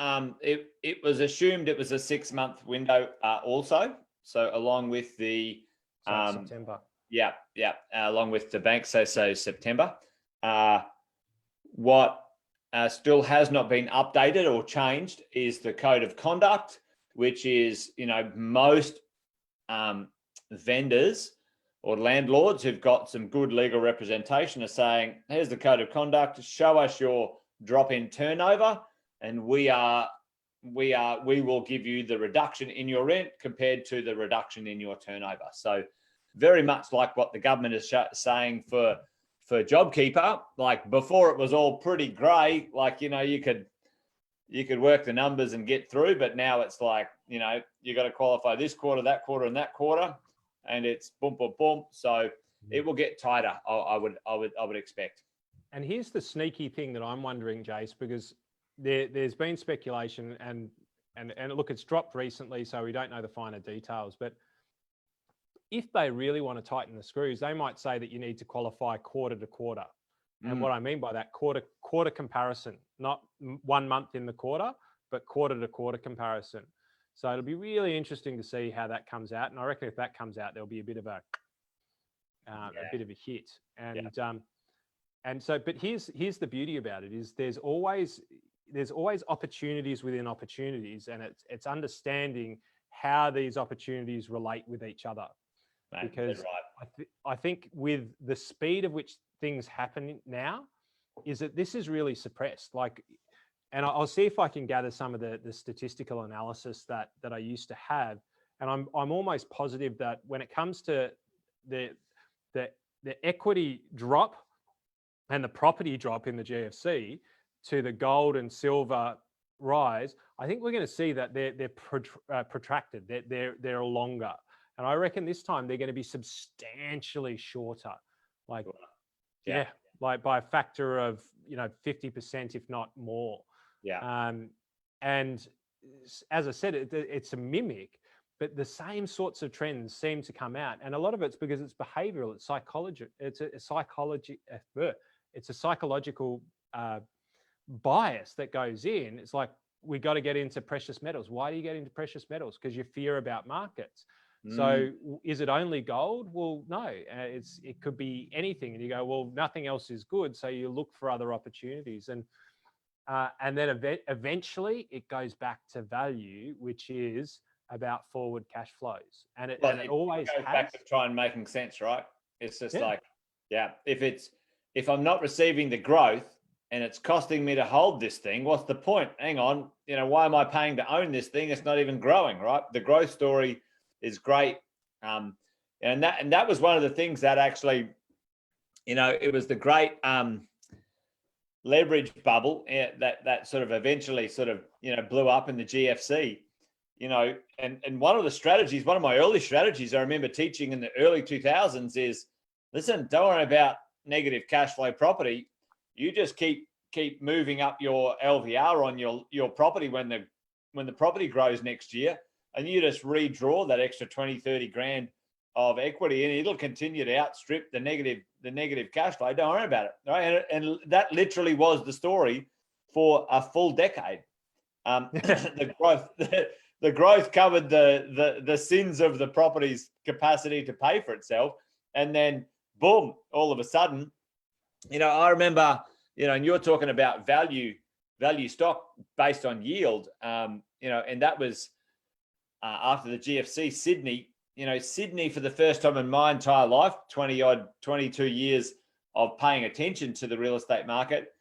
it was assumed it was a 6-month window also. So along with the September. Yeah, along with the bank, so September. What still has not been updated or changed is the code of conduct, which is, most vendors or landlords who've got some good legal representation are saying, here's the code of conduct, show us your drop-in turnover, and we will give you the reduction in your rent compared to the reduction in your turnover. So very much like what the government is saying for JobKeeper. Like before, it was all pretty grey. Like, you could work the numbers and get through, but now it's like, you got to qualify this quarter, that quarter, and that quarter, and it's boom, boom, boom. So it will get tighter. I would expect. And here's the sneaky thing that I'm wondering, Jace, because there's been speculation and look, it's dropped recently, so we don't know the finer details. But if they really want to tighten the screws, they might say that you need to qualify quarter to quarter. And what I mean by that, quarter comparison, not 1 month in the quarter, but quarter to quarter comparison. So it'll be really interesting to see how that comes out. And I reckon if that comes out, there'll be a bit of a hit. And so, but here's the beauty about it is there's always opportunities within opportunities, and it's understanding how these opportunities relate with each other. Mate, because right. I think with the speed of which things happen now, is that this is really suppressed. Like, and I'll see if I can gather some of the statistical analysis that I used to have, and I'm almost positive that when it comes to the equity drop and the property drop in the GFC to the gold and silver rise, I think we're going to see that they're protracted. They're longer, and I reckon this time they're going to be substantially shorter. Like, yeah, like by a factor of 50%, if not more. Yeah. And as I said, it's a mimic, but the same sorts of trends seem to come out, and a lot of it's because it's behavioural, it's psychology, it's a psychological bias that goes in. It's like, we got to get into precious metals. Why do you get into precious metals? Because you fear about markets. So is it only gold? Well, no, it could be anything. And you go, well, nothing else is good. So you look for other opportunities. And then eventually it goes back to value, which is about forward cash flows. And it always goes has. back to try and making sense, right? It's just like, if I'm not receiving the growth and it's costing me to hold this thing, what's the point? Hang on, why am I paying to own this thing? It's not even growing, right? The growth story is great. And that was one of the things that actually, it was the great leverage bubble that sort of eventually blew up in the GFC, and one of my early strategies I remember teaching in the early 2000s is, listen, don't worry about negative cash flow property. You just keep moving up your LVR on your property when the property grows next year, and you just redraw that extra 20, 30 grand of equity, and it'll continue to outstrip the negative cash flow. Don't worry about it. Right? And that literally was the story for a full decade. The growth covered the sins of the property's capacity to pay for itself, and then boom, all of a sudden, I remember, and you're talking about value stock based on yield, and that was after the GFC. Sydney for the first time in my entire life, 22 years of paying attention to the real estate market,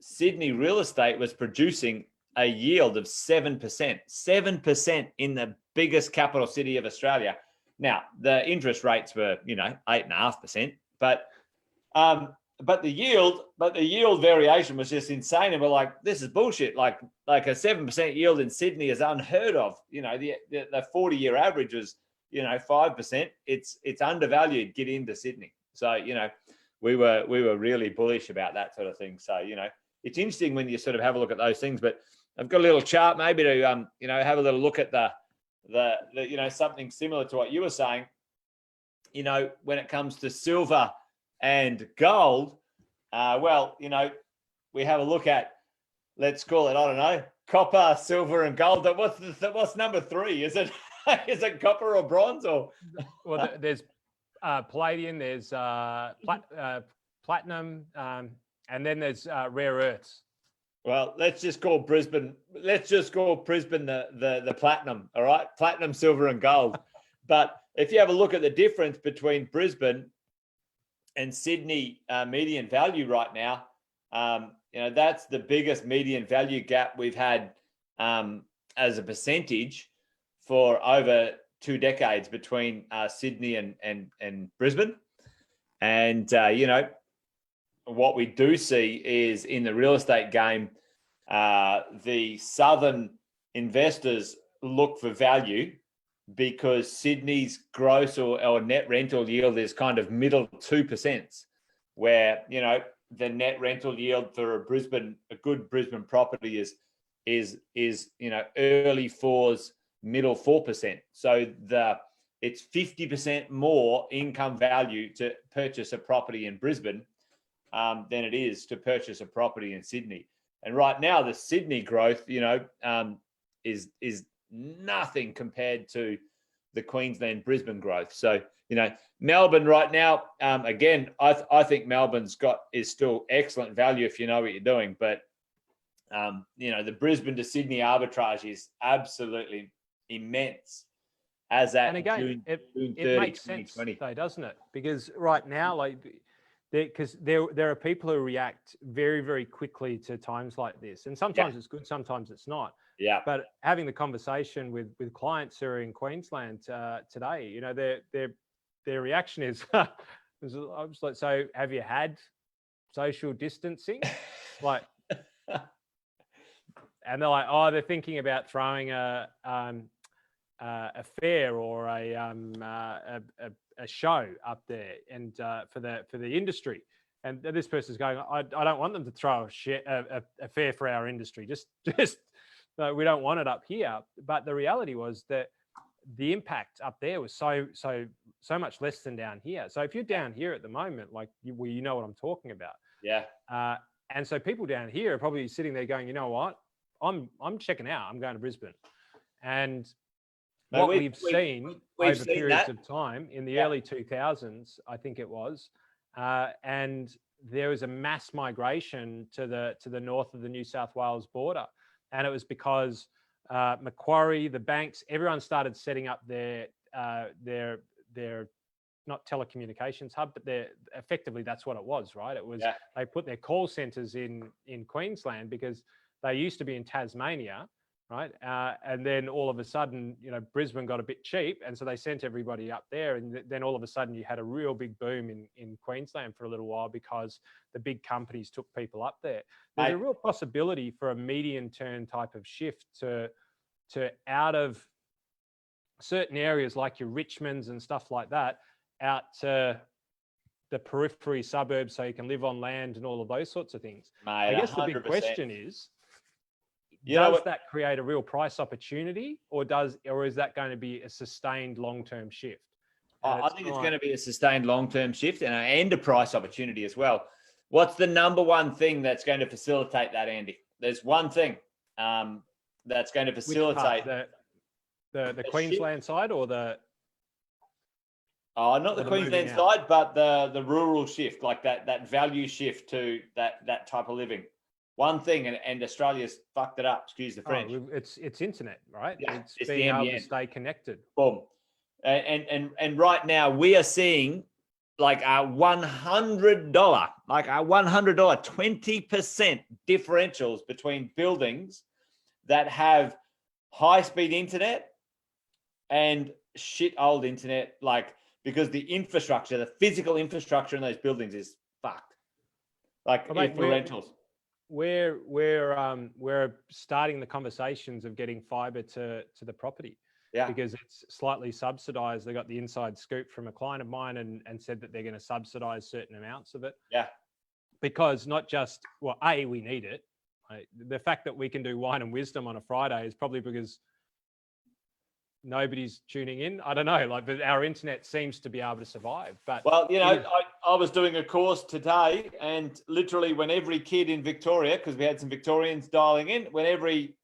Sydney real estate was producing a yield of 7%, 7% in the biggest capital city of Australia. Now, the interest rates were, 8.5%, but the yield variation was just insane. And we're like, this is bullshit. Like a 7% yield in Sydney is unheard of. The 40-year average is, 5%. It's undervalued. Get into Sydney. So, we were really bullish about that sort of thing. So, it's interesting when you sort of have a look at those things. But I've got a little chart maybe to have a little look at the something similar to what you were saying. When it comes to silver and gold, we have a look at, let's call it, I don't know, copper, silver, and gold. What's number 3? Is it is it copper or bronze or? Well, there's palladium, there's platinum, and then there's rare earths. Well, let's just call Brisbane the platinum. All right, platinum, silver, and gold. But if you have a look at the difference between Brisbane and Sydney median value right now, that's the biggest median value gap we've had as a percentage for over 2 decades between Sydney and Brisbane. And what we do see is in the real estate game, the southern investors look for value because Sydney's gross or net rental yield is kind of middle 2%, where the net rental yield for a good Brisbane property is early 4s, middle 4%. So it's 50% more income value to purchase a property in Brisbane than it is to purchase a property in Sydney. And right now, the Sydney growth, is nothing compared to the Queensland Brisbane growth. So, Melbourne right now, again, I think Melbourne's is still excellent value if you know what you're doing. But, the Brisbane to Sydney arbitrage is absolutely immense. as at And again, June it 30, makes sense 2020. though, doesn't it? Because right now, like, because there are people who react very, very quickly to times like this, and sometimes it's good, sometimes it's not. Yeah. But having the conversation with clients who are in Queensland today, you know, their reaction is, I was like, so have you had social distancing? Like, and they're like, oh, they're thinking about throwing a fair or a show up there, and for the industry. And this person's going, I don't want them to throw a fair for our industry. Just no, we don't want it up here. But the reality was that the impact up there was so much less than down here. So if you're down here at the moment, like you know what I'm talking about. Yeah. And so people down here are probably sitting there going, you know what, I'm checking out. I'm going to Brisbane. And what we've seen over periods of time in the early 2000s, I think it was, and there was a mass migration to the north of the New South Wales border, and it was because Macquarie, the banks, everyone started setting up their not telecommunications hub, but effectively that's what it was, right? It was they put their call centers in Queensland because they used to be in Tasmania. Right. And then all of a sudden, you know, Brisbane got a bit cheap. And so they sent everybody up there. And then all of a sudden you had a real big boom in Queensland for a little while because the big companies took people up there. There's a real possibility for a medium term type of shift to out of certain areas like your Richmonds and stuff like that, out to the periphery suburbs so you can live on land and all of those sorts of things. Mate, I guess 100%. the big question is, does that create a real price opportunity, or is that going to be a sustained long-term shift? I think it's going to be a sustained long-term shift and a price opportunity as well. What's the number one thing that's going to facilitate that, Andy? There's one thing that's going to facilitate the Queensland side, or the not the Queensland side, but the rural shift, like that value shift to that type of living. One thing, and Australia's fucked it up. Excuse the French. Oh, it's internet, right? Yeah, it's being able to stay connected. Boom. And right now we are seeing like a $100, 20% differentials between buildings that have high-speed internet and shit old internet, like, because the infrastructure, the physical infrastructure in those buildings is fucked. Like, for rentals. We're starting the conversations of getting fiber to the property. Yeah. Because it's slightly subsidized. They got the inside scoop from a client of mine and said that they're going to subsidize certain amounts of it. Yeah. Because not just, well, A, we need it. Right? The fact that we can do wine and wisdom on a Friday is probably because nobody's tuning in. I don't know, but our internet seems to be able to survive. But well, you know, I was doing a course today, and literally when every kid in Victoria, because we had some Victorians dialing in, when every,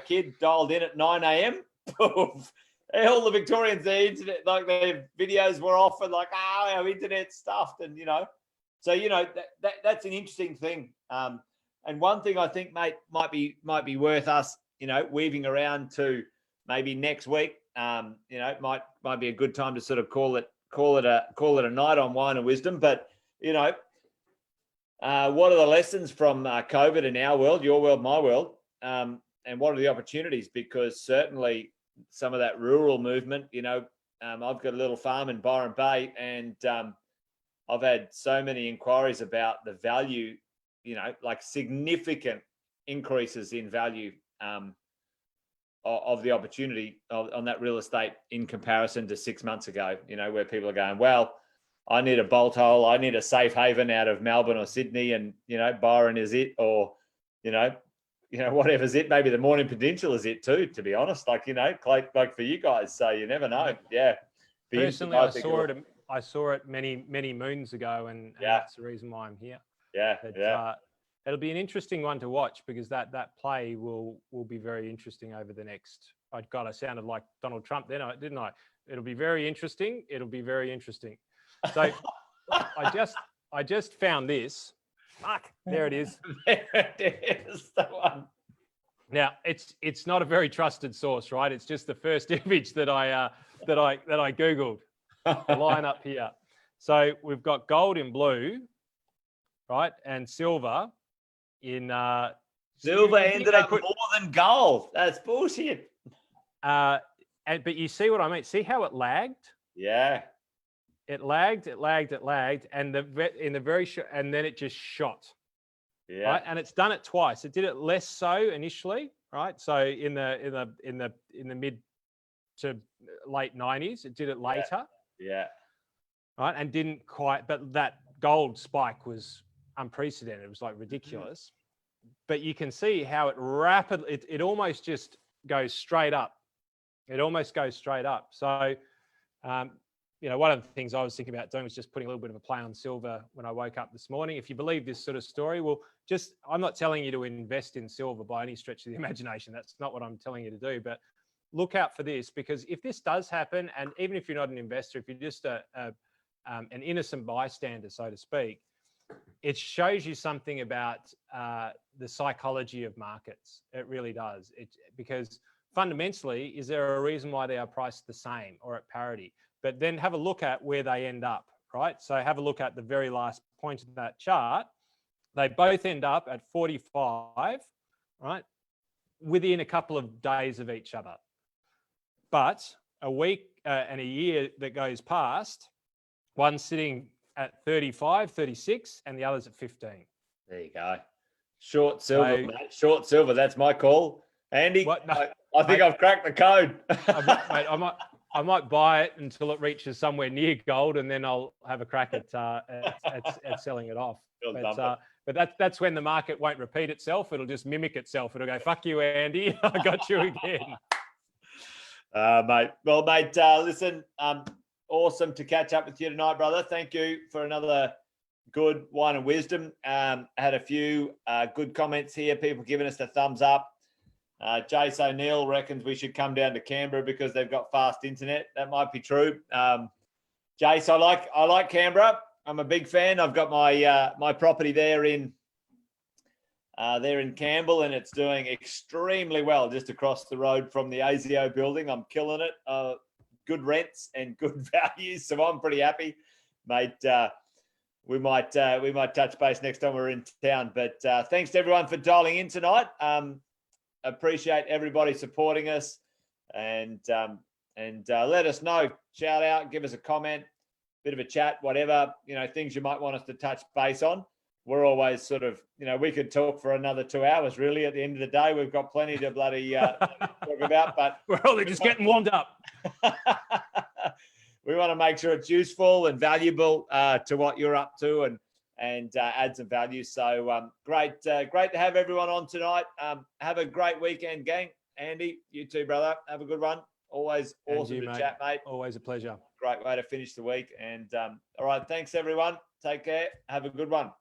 kid dialed in at 9 a.m., all the Victorians, their internet, like their videos were off, and like, our internet stuffed, and so that's an interesting thing. And one thing I think, mate, might be worth us, weaving around to maybe next week. Might be a good time to sort of call it a night on wine and wisdom. But what are the lessons from COVID in our world, your world, my world, and what are the opportunities? Because certainly some of that rural movement, I've got a little farm in Byron Bay, and I've had so many inquiries about the value, like significant increases in value of the opportunity on that real estate in comparison to 6 months ago, where people are going, well, I need a bolt hole, I need a safe haven out of Melbourne or Sydney, and, Byron is it, or, whatever's it. Maybe the Morning Peninsula is it too, to be honest, like for you guys. So you never know. Yeah. Personally, I saw it many, many moons ago, and that's the reason why I'm here. Yeah. It'll be an interesting one to watch, because that play will be very interesting over the next. God, I sounded like Donald Trump then, didn't I? It'll be very interesting. It'll be very interesting. So I just found this. Fuck, there it is. There it is, the one. Now it's not a very trusted source, right? It's just the first image that I that I Googled. The line up here. So we've got gold in blue, right? And silver in Silver ended up more than gold. That's bullshit. But you see what I mean? See how it lagged? Yeah. It lagged, and and then it just shot. Yeah. Right? And it's done it twice. It did it less so initially, right? So in the mid to late 90s, it did it later. Yeah. Right. And didn't quite, but that gold spike was unprecedented. It was like ridiculous. But you can see how it rapidly, it almost just goes straight up. It almost goes straight up. So, one of the things I was thinking about doing was just putting a little bit of a play on silver when I woke up this morning. If you believe this sort of story, I'm not telling you to invest in silver by any stretch of the imagination. That's not what I'm telling you to do. But look out for this, because if this does happen, and even if you're not an investor, if you're just an innocent bystander, so to speak, it shows you something about the psychology of markets. It really does. Because fundamentally, is there a reason why they are priced the same or at parity? But then have a look at where they end up, right? So have a look at the very last point of that chart. They both end up at 45, right? Within a couple of days of each other. But a week and a year that goes past, one's sitting at 35, 36, and the other's at 15. There you go. Short silver, mate. Short silver. That's my call. Andy, no, I think I've cracked the code. I might buy it until it reaches somewhere near gold, and then I'll have a crack at selling it off. But that's when the market won't repeat itself. It'll just mimic itself. It'll go, fuck you, Andy. I got you again. Mate. Well, mate, listen, awesome to catch up with you tonight, brother. Thank you for another good wine and wisdom. Had a few good comments here. People giving us the thumbs up. Jace O'Neill reckons we should come down to Canberra because they've got fast internet. That might be true. Jace, I like Canberra. I'm a big fan. I've got my property there in Campbell, and it's doing extremely well just across the road from the ASIO building. I'm killing it. Good rents and good values, so I'm pretty happy, mate. We might touch base next time we're in town. But thanks to everyone for dialing in tonight. Appreciate everybody supporting us, and let us know. Shout out, give us a comment, bit of a chat, whatever, things you might want us to touch base on. We're always sort of, we could talk for another 2 hours, really. At the end of the day, we've got plenty to bloody talk about, but we're only just getting warmed up. We want to make sure it's useful and valuable to what you're up to, and add some value. So great to have everyone on tonight. Have a great weekend, gang. Andy, you too, brother. Have a good one. Always awesome to chat, mate. Always a pleasure. Great way to finish the week. And all right, thanks everyone. Take care. Have a good one.